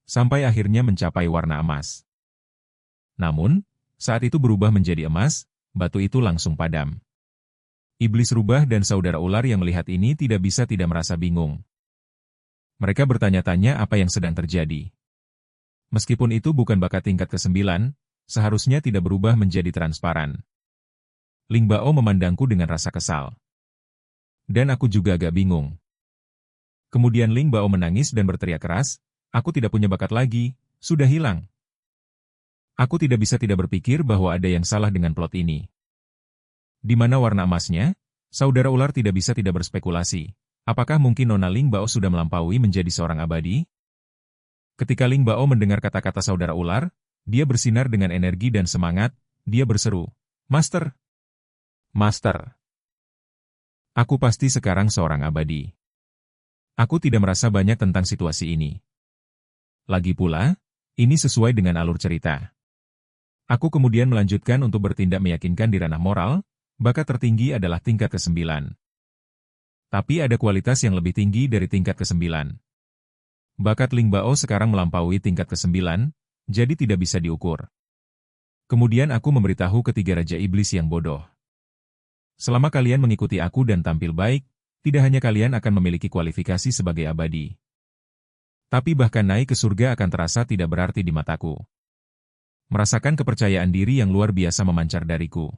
Sampai akhirnya mencapai warna emas. Namun, saat itu berubah menjadi emas, batu itu langsung padam. Iblis rubah dan saudara ular yang melihat ini tidak bisa tidak merasa bingung. Mereka bertanya-tanya apa yang sedang terjadi. Meskipun itu bukan bakat tingkat ke-9, seharusnya tidak berubah menjadi transparan. Ling Bao memandangku dengan rasa kesal. Dan aku juga agak bingung. Kemudian Ling Bao menangis dan berteriak keras, "Aku tidak punya bakat lagi, sudah hilang." Aku tidak bisa tidak berpikir bahwa ada yang salah dengan plot ini. Di mana warna emasnya? Saudara ular tidak bisa tidak berspekulasi. Apakah mungkin Nona Ling Bao sudah melampaui menjadi seorang abadi? Ketika Ling Bao mendengar kata-kata saudara ular, dia bersinar dengan energi dan semangat, dia berseru, "Master! Master! Aku pasti sekarang seorang abadi." Aku tidak merasa banyak tentang situasi ini. Lagi pula, ini sesuai dengan alur cerita. Aku kemudian melanjutkan untuk bertindak meyakinkan di ranah moral, bakat tertinggi adalah tingkat ke-9. Tapi ada kualitas yang lebih tinggi dari tingkat ke-9. Bakat Ling Bao sekarang melampaui tingkat ke-9, jadi tidak bisa diukur. Kemudian aku memberitahu ketiga Raja Iblis yang bodoh. Selama kalian mengikuti aku dan tampil baik, tidak hanya kalian akan memiliki kualifikasi sebagai abadi. Tapi bahkan naik ke surga akan terasa tidak berarti di mataku. Merasakan kepercayaan diri yang luar biasa memancar dariku.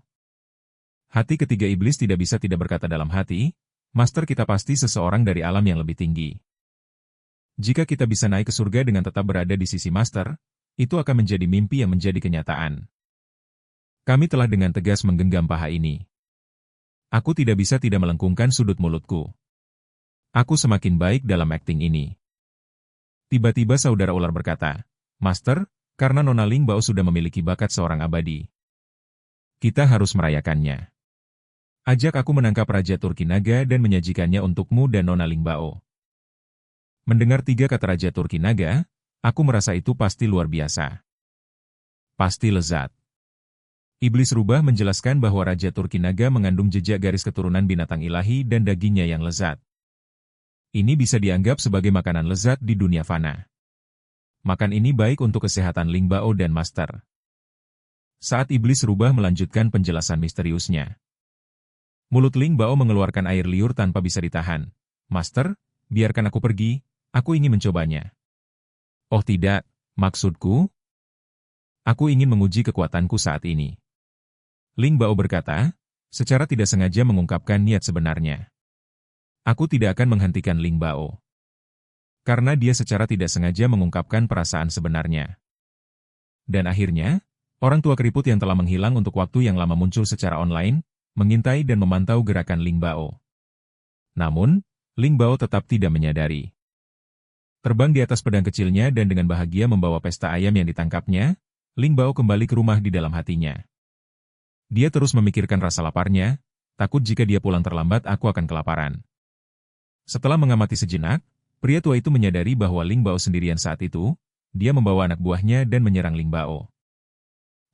Hati ketiga iblis tidak bisa tidak berkata dalam hati, "Master, kita pasti seseorang dari alam yang lebih tinggi. Jika kita bisa naik ke surga dengan tetap berada di sisi Master, itu akan menjadi mimpi yang menjadi kenyataan." Kami telah dengan tegas menggenggam paha ini. Aku tidak bisa tidak melengkungkan sudut mulutku. Aku semakin baik dalam akting ini. Tiba-tiba saudara ular berkata, "Master, karena Nona Ling Bao sudah memiliki bakat seorang abadi. Kita harus merayakannya. Ajak aku menangkap Raja Turki Naga dan menyajikannya untukmu dan Nona Ling Bao." Mendengar 3 kata Raja Turki Naga, aku merasa itu pasti luar biasa. Pasti lezat. Iblis rubah menjelaskan bahwa Raja Turki Naga mengandung jejak garis keturunan binatang ilahi dan dagingnya yang lezat. Ini bisa dianggap sebagai makanan lezat di dunia fana. Makan ini baik untuk kesehatan Ling Bao dan Master. Saat Iblis rubah melanjutkan penjelasan misteriusnya. Mulut Ling Bao mengeluarkan air liur tanpa bisa ditahan. "Master, biarkan aku pergi, aku ingin mencobanya." "Oh tidak, maksudku? Aku ingin menguji kekuatanku saat ini." Ling Bao berkata, secara tidak sengaja mengungkapkan niat sebenarnya. Aku tidak akan menghentikan Ling Bao. Karena dia secara tidak sengaja mengungkapkan perasaan sebenarnya. Dan akhirnya, orang tua keriput yang telah menghilang untuk waktu yang lama muncul secara online, mengintai dan memantau gerakan Ling Bao. Namun, Ling Bao tetap tidak menyadari. Terbang di atas pedang kecilnya dan dengan bahagia membawa pesta ayam yang ditangkapnya, Ling Bao kembali ke rumah di dalam hatinya. Dia terus memikirkan rasa laparnya, takut jika dia pulang terlambat aku akan kelaparan. Setelah mengamati sejenak, pria tua itu menyadari bahwa Ling Bao sendirian saat itu, dia membawa anak buahnya dan menyerang Ling Bao.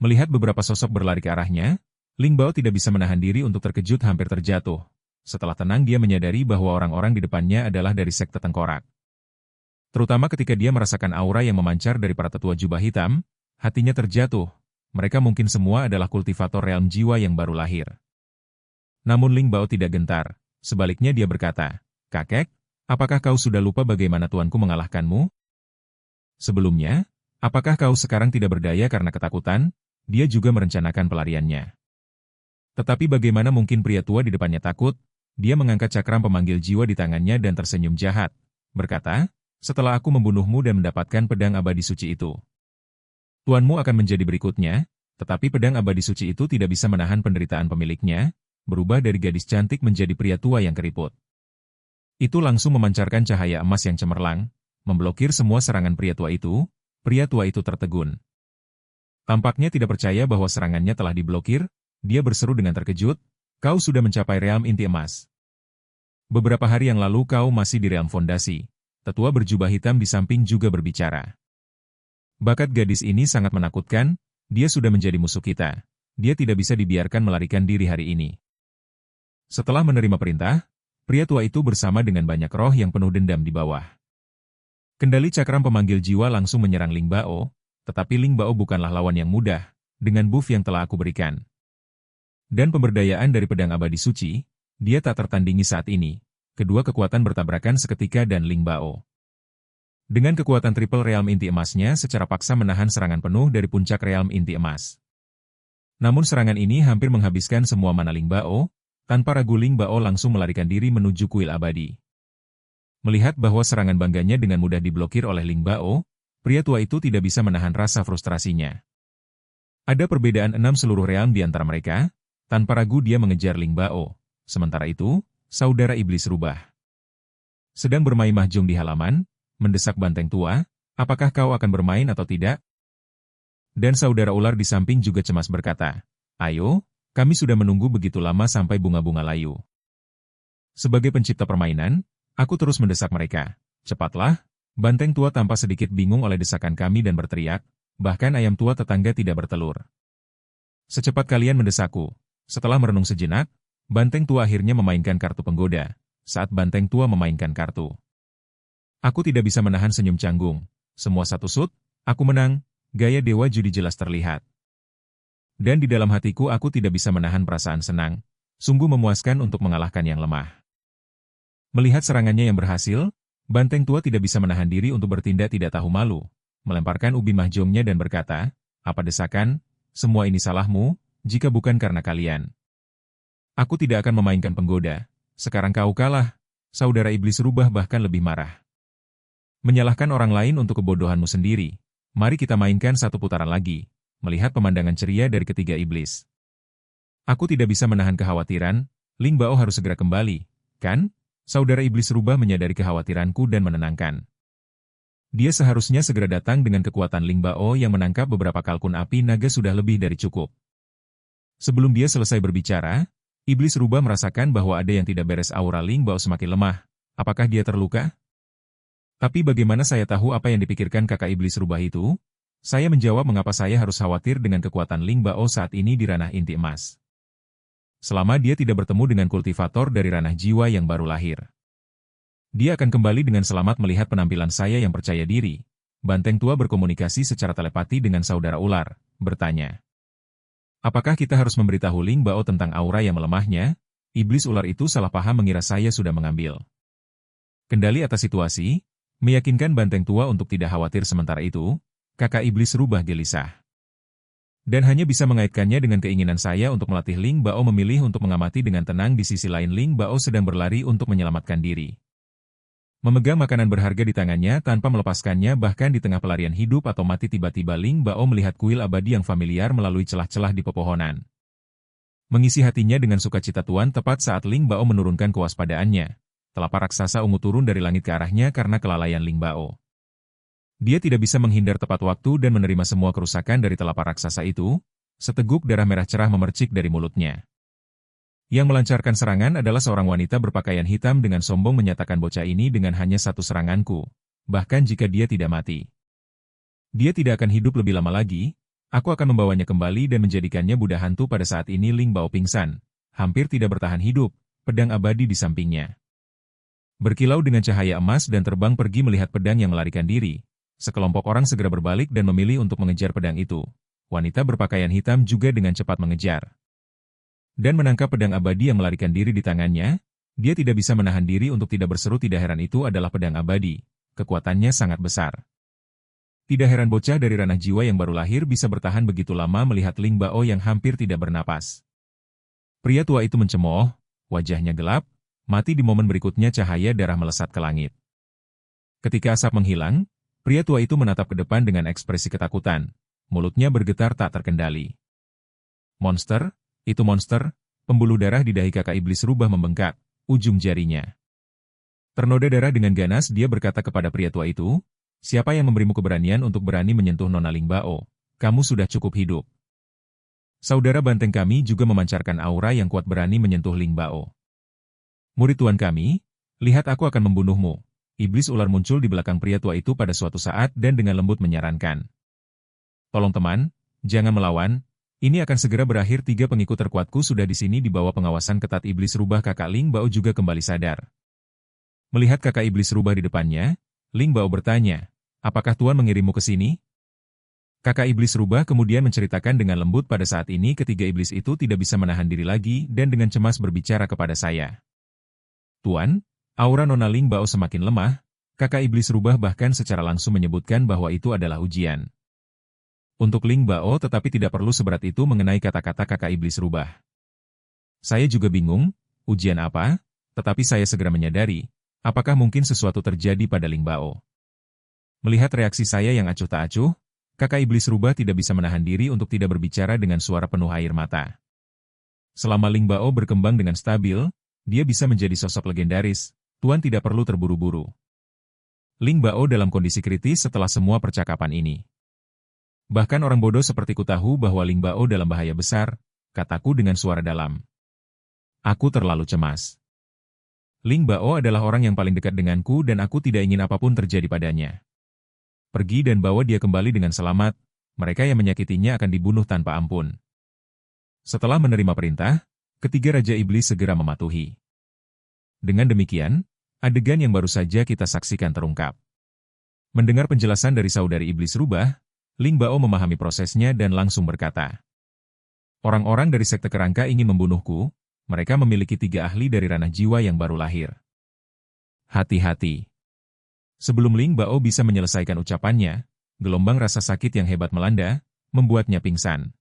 Melihat beberapa sosok berlari ke arahnya, Ling Bao tidak bisa menahan diri untuk terkejut hampir terjatuh. Setelah tenang dia menyadari bahwa orang-orang di depannya adalah dari sekte tengkorak. Terutama ketika dia merasakan aura yang memancar dari para tetua jubah hitam, hatinya terjatuh. Mereka mungkin semua adalah kultivator realm jiwa yang baru lahir. Namun Ling Bao tidak gentar, sebaliknya dia berkata, "Kakek, apakah kau sudah lupa bagaimana tuanku mengalahkanmu? Sebelumnya, apakah kau sekarang tidak berdaya karena ketakutan?" Dia juga merencanakan pelariannya. Tetapi bagaimana mungkin pria tua di depannya takut? Dia mengangkat cakram pemanggil jiwa di tangannya dan tersenyum jahat, berkata, "Setelah aku membunuhmu dan mendapatkan pedang abadi suci itu, tuanmu akan menjadi berikutnya." Tetapi pedang abadi suci itu tidak bisa menahan penderitaan pemiliknya, berubah dari gadis cantik menjadi pria tua yang keriput. Itu langsung memancarkan cahaya emas yang cemerlang, memblokir semua serangan pria tua itu tertegun. Tampaknya tidak percaya bahwa serangannya telah diblokir, dia berseru dengan terkejut, "Kau sudah mencapai realm inti emas. Beberapa hari yang lalu kau masih di realm fondasi." Tetua berjubah hitam di samping juga berbicara. "Bakat gadis ini sangat menakutkan, dia sudah menjadi musuh kita. Dia tidak bisa dibiarkan melarikan diri hari ini." Setelah menerima perintah, pria tua itu bersama dengan banyak roh yang penuh dendam di bawah. Kendali cakram pemanggil jiwa langsung menyerang Ling Bao, tetapi Ling Bao bukanlah lawan yang mudah, dengan buff yang telah aku berikan. Dan pemberdayaan dari pedang abadi suci, dia tak tertandingi saat ini. Kedua kekuatan bertabrakan seketika dan Ling Bao, dengan kekuatan triple realm inti emasnya secara paksa menahan serangan penuh dari puncak realm inti emas. Namun serangan ini hampir menghabiskan semua mana Ling Bao. Tanpa ragu Ling Bao langsung melarikan diri menuju kuil abadi. Melihat bahwa serangan bangganya dengan mudah diblokir oleh Ling Bao, pria tua itu tidak bisa menahan rasa frustrasinya. Ada perbedaan 6 seluruh realm di antara mereka, tanpa ragu dia mengejar Ling Bao. Sementara itu, saudara iblis rubah sedang bermain mahjong di halaman, mendesak banteng tua, apakah kau akan bermain atau tidak? Dan saudara ular di samping juga cemas berkata, ayo, kami sudah menunggu begitu lama sampai bunga-bunga layu. Sebagai pencipta permainan, aku terus mendesak mereka. Cepatlah, banteng tua tampak sedikit bingung oleh desakan kami dan berteriak, bahkan ayam tua tetangga tidak bertelur. Secepat kalian mendesakku. Setelah merenung sejenak, banteng tua akhirnya memainkan kartu penggoda. Saat banteng tua memainkan kartu, aku tidak bisa menahan senyum canggung. Semua satu sut, aku menang, gaya dewa judi jelas terlihat. Dan di dalam hatiku aku tidak bisa menahan perasaan senang. Sungguh memuaskan untuk mengalahkan yang lemah. Melihat serangannya yang berhasil, banteng tua tidak bisa menahan diri untuk bertindak tidak tahu malu. Melemparkan ubin mahjongnya dan berkata, apa desakan, semua ini salahmu, jika bukan karena kalian. Aku tidak akan memainkan penggoda. Sekarang kau kalah. Saudara iblis rubah bahkan lebih marah. Menyalahkan orang lain untuk kebodohanmu sendiri. Mari kita mainkan satu putaran lagi. Melihat pemandangan ceria dari ketiga iblis, aku tidak bisa menahan kekhawatiran. Ling Bao harus segera kembali, kan? Saudara iblis rubah menyadari kekhawatiranku dan menenangkan. Dia seharusnya segera datang dengan kekuatan Ling Bao yang menangkap beberapa kalkun api naga sudah lebih dari cukup. Sebelum dia selesai berbicara, iblis rubah merasakan bahwa ada yang tidak beres. Aura Ling Bao semakin lemah. Apakah dia terluka? Tapi bagaimana saya tahu apa yang dipikirkan kakak iblis rubah itu? Saya menjawab mengapa saya harus khawatir dengan kekuatan Ling Bao saat ini di ranah inti emas. Selama dia tidak bertemu dengan kultivator dari ranah jiwa yang baru lahir. Dia akan kembali dengan selamat. Melihat penampilan saya yang percaya diri, banteng tua berkomunikasi secara telepati dengan saudara ular, bertanya. Apakah kita harus memberitahu Ling Bao tentang aura yang melemahnya? Iblis ular itu salah paham mengira saya sudah mengambil kendali atas situasi, meyakinkan banteng tua untuk tidak khawatir. Sementara itu, kakak iblis rubah gelisah. Dan hanya bisa mengaitkannya dengan keinginan saya untuk melatih Ling Bao. Memilih untuk mengamati dengan tenang. Di sisi lain Ling Bao sedang berlari untuk menyelamatkan diri. Memegang makanan berharga di tangannya tanpa melepaskannya bahkan di tengah pelarian hidup atau mati. Tiba-tiba Ling Bao melihat kuil abadi yang familiar melalui celah-celah di pepohonan. Mengisi hatinya dengan sukacita tuan tepat saat Ling Bao menurunkan kewaspadaannya. Telapak raksasa ungu turun dari langit ke arahnya karena kelalaian Ling Bao. Dia tidak bisa menghindar tepat waktu dan menerima semua kerusakan dari telapak raksasa itu. Seteguk darah merah cerah memercik dari mulutnya. Yang melancarkan serangan adalah seorang wanita berpakaian hitam dengan sombong menyatakan bocah ini dengan hanya satu seranganku. Bahkan jika dia tidak mati, dia tidak akan hidup lebih lama lagi. Aku akan membawanya kembali dan menjadikannya budak hantu. Pada saat ini Ling Bao pingsan. Hampir tidak bertahan hidup. Pedang abadi di sampingnya berkilau dengan cahaya emas dan terbang pergi. Melihat pedang yang melarikan diri, sekelompok orang segera berbalik dan memilih untuk mengejar pedang itu. Wanita berpakaian hitam juga dengan cepat mengejar dan menangkap pedang abadi yang melarikan diri di tangannya. Dia tidak bisa menahan diri untuk tidak berseru. Tidak heran itu adalah pedang abadi. Kekuatannya sangat besar. Tidak heran bocah dari ranah jiwa yang baru lahir bisa bertahan begitu lama. Melihat Ling Bao yang hampir tidak bernapas, pria tua itu mencemooh, wajahnya gelap, mati. Di momen berikutnya cahaya darah melesat ke langit. Ketika asap menghilang, pria tua itu menatap ke depan dengan ekspresi ketakutan. Mulutnya bergetar tak terkendali. Monster, itu monster. Pembuluh darah di dahi kakak iblis rubah membengkak, ujung jarinya ternoda darah. Dengan ganas dia berkata kepada pria tua itu, siapa yang memberimu keberanian untuk berani menyentuh Nona Ling Bao? Kamu sudah cukup hidup. Saudara banteng kami juga memancarkan aura yang kuat berani menyentuh Ling Bao. Murid tuan kami, lihat aku akan membunuhmu. Iblis ular muncul di belakang pria tua itu pada suatu saat dan dengan lembut menyarankan. Tolong teman, jangan melawan. Ini akan segera berakhir. 3 pengikut terkuatku sudah di sini di bawah pengawasan ketat iblis rubah. Kakak Ling Bao juga kembali sadar. Melihat kakak iblis rubah di depannya, Ling Bao bertanya, apakah tuan mengirimmu ke sini? Kakak iblis rubah kemudian menceritakan dengan lembut. Pada saat ini ketiga iblis itu tidak bisa menahan diri lagi dan dengan cemas berbicara kepada saya. Tuan, aura Nona Ling Bao semakin lemah. Kakak iblis rubah bahkan secara langsung menyebutkan bahwa itu adalah ujian untuk Ling Bao, tetapi tidak perlu seberat itu mengenai kata-kata kakak iblis rubah. Saya juga bingung, ujian apa? Tetapi saya segera menyadari, Apakah mungkin sesuatu terjadi pada Ling Bao? Melihat reaksi saya yang acuh tak acuh, kakak iblis rubah tidak bisa menahan diri untuk tidak berbicara dengan suara penuh air mata. Selama Ling Bao berkembang dengan stabil, dia bisa menjadi sosok legendaris. Tuan tidak perlu terburu-buru. Ling Bao dalam kondisi kritis setelah semua percakapan ini. Bahkan orang bodoh sepertiku tahu bahwa Ling Bao dalam bahaya besar, kataku dengan suara dalam. Aku terlalu cemas. Ling Bao adalah orang yang paling dekat denganku dan aku tidak ingin apapun terjadi padanya. Pergi dan bawa dia kembali dengan selamat, mereka yang menyakitinya akan dibunuh tanpa ampun. Setelah menerima perintah, ketiga Raja Iblis segera mematuhi. Dengan demikian, adegan yang baru saja kita saksikan terungkap. Mendengar penjelasan dari saudari Iblis Rubah, Ling Bao memahami prosesnya dan langsung berkata, orang-orang dari sekte kerangka ingin membunuhku, mereka memiliki 3 ahli dari ranah jiwa yang baru lahir. Hati-hati. Sebelum Ling Bao bisa menyelesaikan ucapannya, gelombang rasa sakit yang hebat melanda, membuatnya pingsan.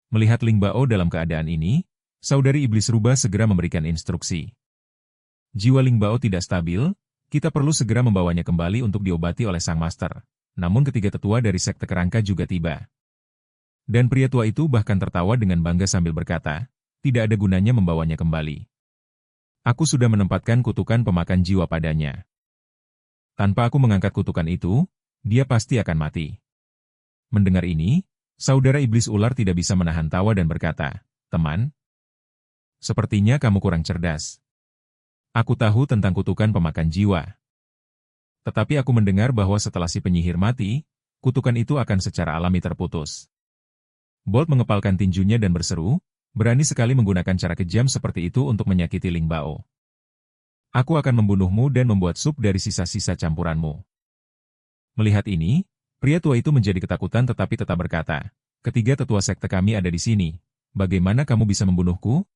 Melihat Ling Bao dalam keadaan ini, saudari Iblis Rubah segera memberikan instruksi. Jiwa Ling Bao tidak stabil, kita perlu segera membawanya kembali untuk diobati oleh sang master. Namun ketiga tetua dari sekte kerangka juga tiba. Dan pria tua itu bahkan tertawa dengan bangga sambil berkata, tidak ada gunanya membawanya kembali. Aku sudah menempatkan kutukan pemakan jiwa padanya. Tanpa aku mengangkat kutukan itu, dia pasti akan mati. Mendengar ini, saudara Iblis Ular tidak bisa menahan tawa dan berkata, teman, sepertinya kamu kurang cerdas. Aku tahu tentang kutukan pemakan jiwa. Tetapi aku mendengar bahwa setelah si penyihir mati, kutukan itu akan secara alami terputus. Bolt mengepalkan tinjunya dan berseru, berani sekali menggunakan cara kejam seperti itu untuk menyakiti Ling Bao. Aku akan membunuhmu dan membuat sup dari sisa-sisa campuranmu. Melihat ini, pria tua itu menjadi ketakutan tetapi tetap berkata, ketiga tetua sekte kami ada di sini, bagaimana kamu bisa membunuhku?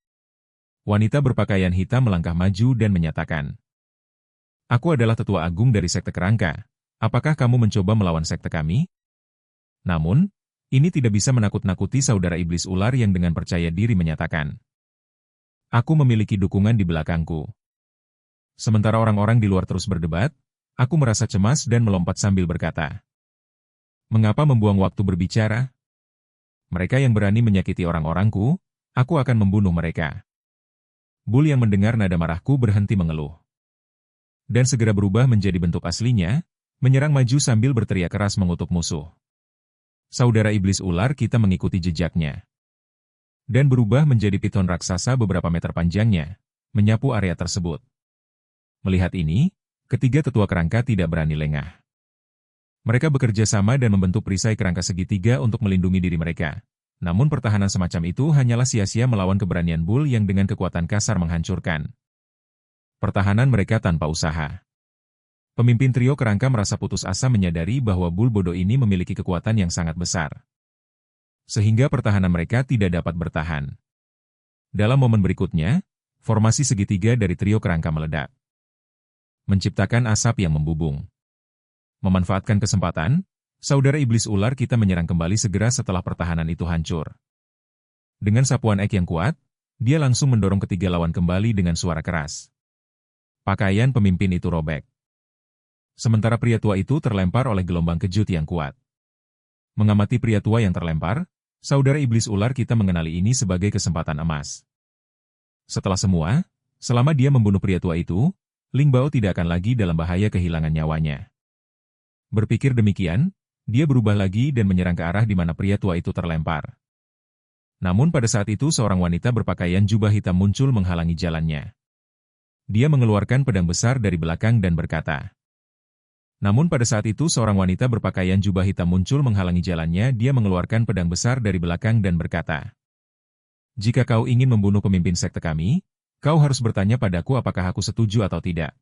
Wanita berpakaian hitam melangkah maju dan menyatakan, aku adalah tetua agung dari sekte kerangka, apakah kamu mencoba melawan sekte kami? Namun, ini tidak bisa menakut-nakuti saudara iblis ular yang dengan percaya diri menyatakan, aku memiliki dukungan di belakangku. Sementara orang-orang di luar terus berdebat, aku merasa cemas dan melompat sambil berkata, mengapa membuang waktu berbicara? Mereka yang berani menyakiti orang-orangku, aku akan membunuh mereka. Bull yang mendengar nada marahku berhenti mengeluh. Dan segera berubah menjadi bentuk aslinya, menyerang maju sambil berteriak keras mengutuk musuh. Saudara iblis ular kita mengikuti jejaknya. Dan berubah menjadi piton raksasa beberapa meter panjangnya, menyapu area tersebut. Melihat ini, ketiga tetua kerangka tidak berani lengah. Mereka bekerja sama dan membentuk perisai kerangka segitiga untuk melindungi diri mereka. Namun pertahanan semacam itu hanyalah sia-sia melawan keberanian Bull yang dengan kekuatan kasar menghancurkan pertahanan mereka tanpa usaha. Pemimpin trio kerangka merasa putus asa menyadari bahwa Bull bodoh ini memiliki kekuatan yang sangat besar. Sehingga pertahanan mereka tidak dapat bertahan. Dalam momen berikutnya, formasi segitiga dari trio kerangka meledak. Menciptakan asap yang membubung. Memanfaatkan kesempatan, saudara iblis ular kita menyerang kembali segera setelah pertahanan itu hancur. Dengan sapuan ek yang kuat, dia langsung mendorong ketiga lawan kembali dengan suara keras. Pakaian pemimpin itu robek. Sementara pria tua itu terlempar oleh gelombang kejut yang kuat. Mengamati pria tua yang terlempar, saudara iblis ular kita mengenali ini sebagai kesempatan emas. Setelah semua, selama dia membunuh pria tua itu, Ling Bao tidak akan lagi dalam bahaya kehilangan nyawanya. Berpikir demikian, dia berubah lagi dan menyerang ke arah di mana pria tua itu terlempar. Namun pada saat itu seorang wanita berpakaian jubah hitam muncul menghalangi jalannya. Dia mengeluarkan pedang besar dari belakang dan berkata. Namun pada saat itu seorang wanita berpakaian jubah hitam muncul menghalangi jalannya, dia mengeluarkan pedang besar dari belakang dan berkata. Jika kau ingin membunuh pemimpin sekte kami, kau harus bertanya padaku apakah aku setuju atau tidak.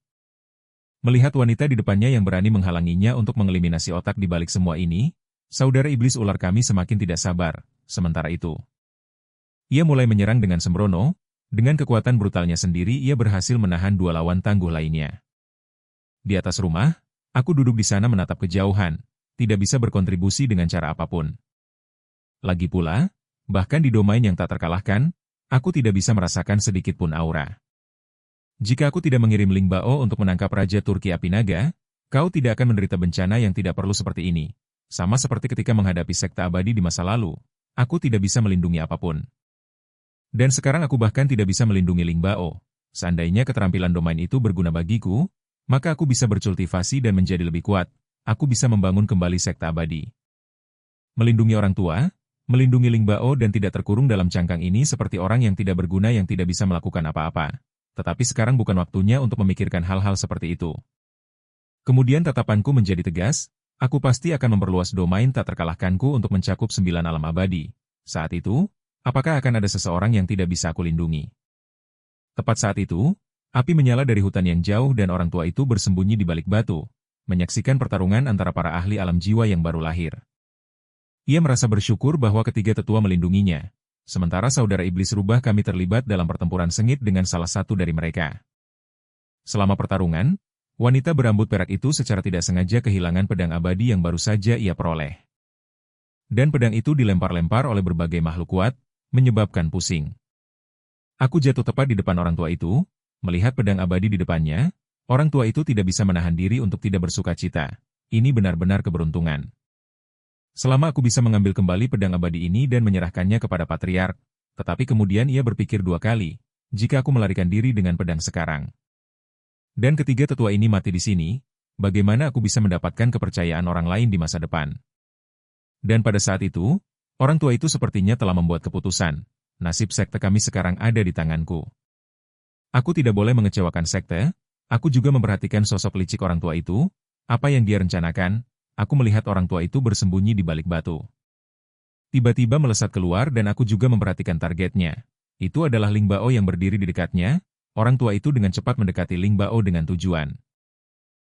Melihat wanita di depannya yang berani menghalanginya untuk mengeliminasi otak di balik semua ini, saudara iblis ular kami semakin tidak sabar. Sementara itu, ia mulai menyerang dengan sembrono. Dengan kekuatan brutalnya sendiri ia berhasil menahan dua lawan tangguh lainnya. Di atas rumah, aku duduk di sana menatap kejauhan, tidak bisa berkontribusi dengan cara apapun. Lagi pula, bahkan di domain yang tak terkalahkan, aku tidak bisa merasakan sedikit pun aura. Jika aku tidak mengirim Ling Bao untuk menangkap Raja Turki Api Naga, kau tidak akan menderita bencana yang tidak perlu seperti ini. Sama seperti ketika menghadapi sekte abadi di masa lalu, aku tidak bisa melindungi apapun. Dan sekarang aku bahkan tidak bisa melindungi Ling Bao. Seandainya keterampilan domain itu berguna bagiku, maka aku bisa bercultivasi dan menjadi lebih kuat. Aku bisa membangun kembali sekte abadi. Melindungi orang tua, melindungi Ling Bao dan tidak terkurung dalam cangkang ini seperti orang yang tidak berguna yang tidak bisa melakukan apa-apa. Tetapi sekarang bukan waktunya untuk memikirkan hal-hal seperti itu. Kemudian tatapanku menjadi tegas, aku pasti akan memperluas domain tak terkalahkanku untuk mencakup 9 alam abadi. Saat itu, apakah akan ada seseorang yang tidak bisa aku lindungi? Tepat saat itu, api menyala dari hutan yang jauh dan orang tua itu bersembunyi di balik batu, menyaksikan pertarungan antara para ahli alam jiwa yang baru lahir. Ia merasa bersyukur bahwa ketiga tetua melindunginya, sementara saudara iblis rubah kami terlibat dalam pertempuran sengit dengan salah satu dari mereka. Selama pertarungan, wanita berambut perak itu secara tidak sengaja kehilangan pedang abadi yang baru saja ia peroleh. Dan pedang itu dilempar-lempar oleh berbagai makhluk kuat, menyebabkan pusing. Aku jatuh tepat di depan orang tua itu, melihat pedang abadi di depannya, orang tua itu tidak bisa menahan diri untuk tidak bersuka cita. Ini benar-benar keberuntungan. Selama aku bisa mengambil kembali pedang abadi ini dan menyerahkannya kepada Patriark, tetapi kemudian ia berpikir 2 kali, jika aku melarikan diri dengan pedang sekarang. Dan ketiga tetua ini mati di sini, bagaimana aku bisa mendapatkan kepercayaan orang lain di masa depan? Dan pada saat itu, orang tua itu sepertinya telah membuat keputusan, nasib sekte kami sekarang ada di tanganku. Aku tidak boleh mengecewakan sekte, aku juga memperhatikan sosok licik orang tua itu, apa yang dia rencanakan. Aku melihat orang tua itu bersembunyi di balik batu. Tiba-tiba melesat keluar dan aku juga memperhatikan targetnya. Itu adalah Ling Bao yang berdiri di dekatnya, orang tua itu dengan cepat mendekati Ling Bao dengan tujuan.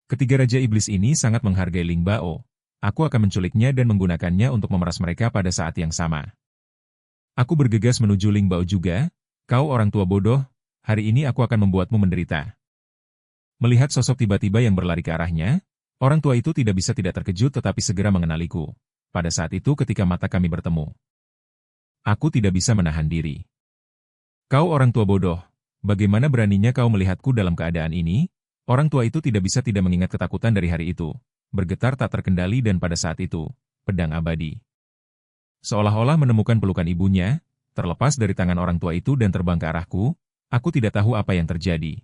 Ketiga Raja Iblis ini sangat menghargai Ling Bao. Aku akan menculiknya dan menggunakannya untuk memeras mereka pada saat yang sama. Aku bergegas menuju Ling Bao juga, kau orang tua bodoh, hari ini aku akan membuatmu menderita. Melihat sosok tiba-tiba yang berlari ke arahnya, orang tua itu tidak bisa tidak terkejut tetapi segera mengenaliku. Pada saat itu ketika mata kami bertemu. Aku tidak bisa menahan diri. Kau orang tua bodoh, bagaimana beraninya kau melihatku dalam keadaan ini? Orang tua itu tidak bisa tidak mengingat ketakutan dari hari itu. Bergetar tak terkendali dan pada saat itu, pedang abadi. Seolah-olah menemukan pelukan ibunya, terlepas dari tangan orang tua itu dan terbang ke arahku, aku tidak tahu apa yang terjadi.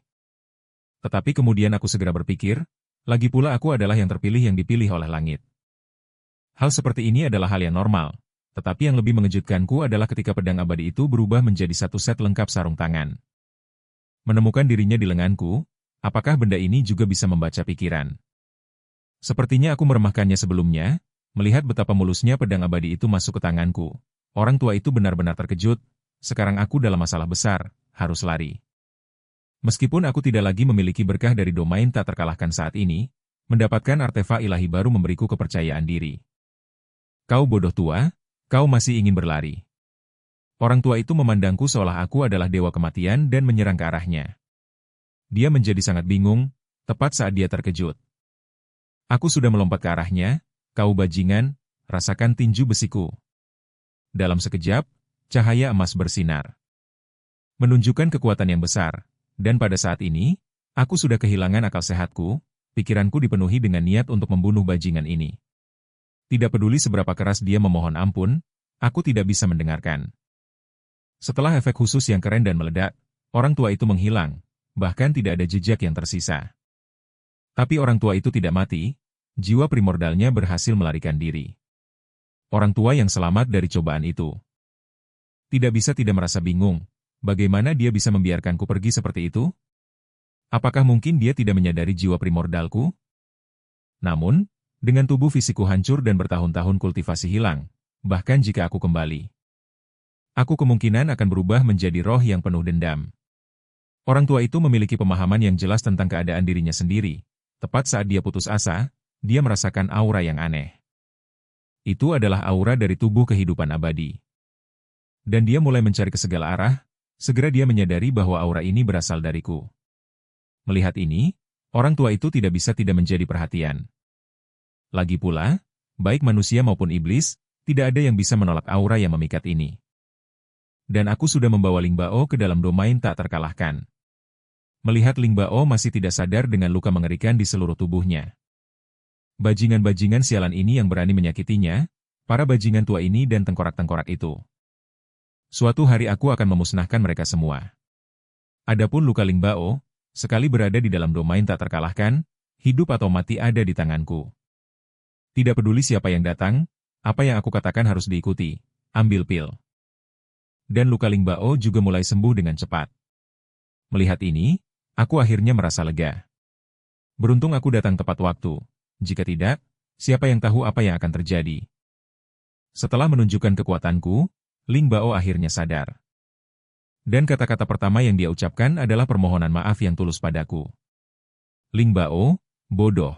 Tetapi kemudian aku segera berpikir, lagi pula aku adalah yang terpilih yang dipilih oleh langit. Hal seperti ini adalah hal yang normal, tetapi yang lebih mengejutkanku adalah ketika pedang abadi itu berubah menjadi satu set lengkap sarung tangan. Menemukan dirinya di lenganku, apakah benda ini juga bisa membaca pikiran? Sepertinya aku meremehkannya sebelumnya, melihat betapa mulusnya pedang abadi itu masuk ke tanganku. Orang tua itu benar-benar terkejut, sekarang aku dalam masalah besar, harus lari. Meskipun aku tidak lagi memiliki berkah dari domain tak terkalahkan saat ini, mendapatkan artefak ilahi baru memberiku kepercayaan diri. Kau bodoh tua, kau masih ingin berlari. Orang tua itu memandangku seolah aku adalah dewa kematian dan menyerang ke arahnya. Dia menjadi sangat bingung, tepat saat dia terkejut. Aku sudah melompat ke arahnya, kau bajingan, rasakan tinju besiku. Dalam sekejap, cahaya emas bersinar. Menunjukkan kekuatan yang besar. Dan pada saat ini, aku sudah kehilangan akal sehatku, pikiranku dipenuhi dengan niat untuk membunuh bajingan ini. Tidak peduli seberapa keras dia memohon ampun, aku tidak bisa mendengarkan. Setelah efek khusus yang keren dan meledak, orang tua itu menghilang, bahkan tidak ada jejak yang tersisa. Tapi orang tua itu tidak mati, jiwa primordalnya berhasil melarikan diri. Orang tua yang selamat dari cobaan itu. Tidak bisa tidak merasa bingung. Bagaimana dia bisa membiarkanku pergi seperti itu? Apakah mungkin dia tidak menyadari jiwa primordalku? Namun, dengan tubuh fisikku hancur dan bertahun-tahun kultivasi hilang, bahkan jika aku kembali, aku kemungkinan akan berubah menjadi roh yang penuh dendam. Orang tua itu memiliki pemahaman yang jelas tentang keadaan dirinya sendiri. Tepat saat dia putus asa, dia merasakan aura yang aneh. Itu adalah aura dari tubuh kehidupan abadi. Dan dia mulai mencari ke segala arah. Segera dia menyadari bahwa aura ini berasal dariku. Melihat ini, orang tua itu tidak bisa tidak menjadi perhatian. Lagi pula, baik manusia maupun iblis, tidak ada yang bisa menolak aura yang memikat ini. Dan aku sudah membawa Ling Bao ke dalam domain tak terkalahkan. Melihat Ling Bao masih tidak sadar dengan luka mengerikan di seluruh tubuhnya. Bajingan-bajingan sialan ini yang berani menyakitinya, para bajingan tua ini dan tengkorak-tengkorak itu. Suatu hari aku akan memusnahkan mereka semua. Adapun luka Ling Bao, sekali berada di dalam domain tak terkalahkan, hidup atau mati ada di tanganku. Tidak peduli siapa yang datang, apa yang aku katakan harus diikuti, ambil pil. Dan luka Ling Bao juga mulai sembuh dengan cepat. Melihat ini, aku akhirnya merasa lega. Beruntung aku datang tepat waktu. Jika tidak, siapa yang tahu apa yang akan terjadi. Setelah menunjukkan kekuatanku, Ling Bao akhirnya sadar. Dan kata-kata pertama yang dia ucapkan adalah permohonan maaf yang tulus padaku. Ling Bao, bodoh.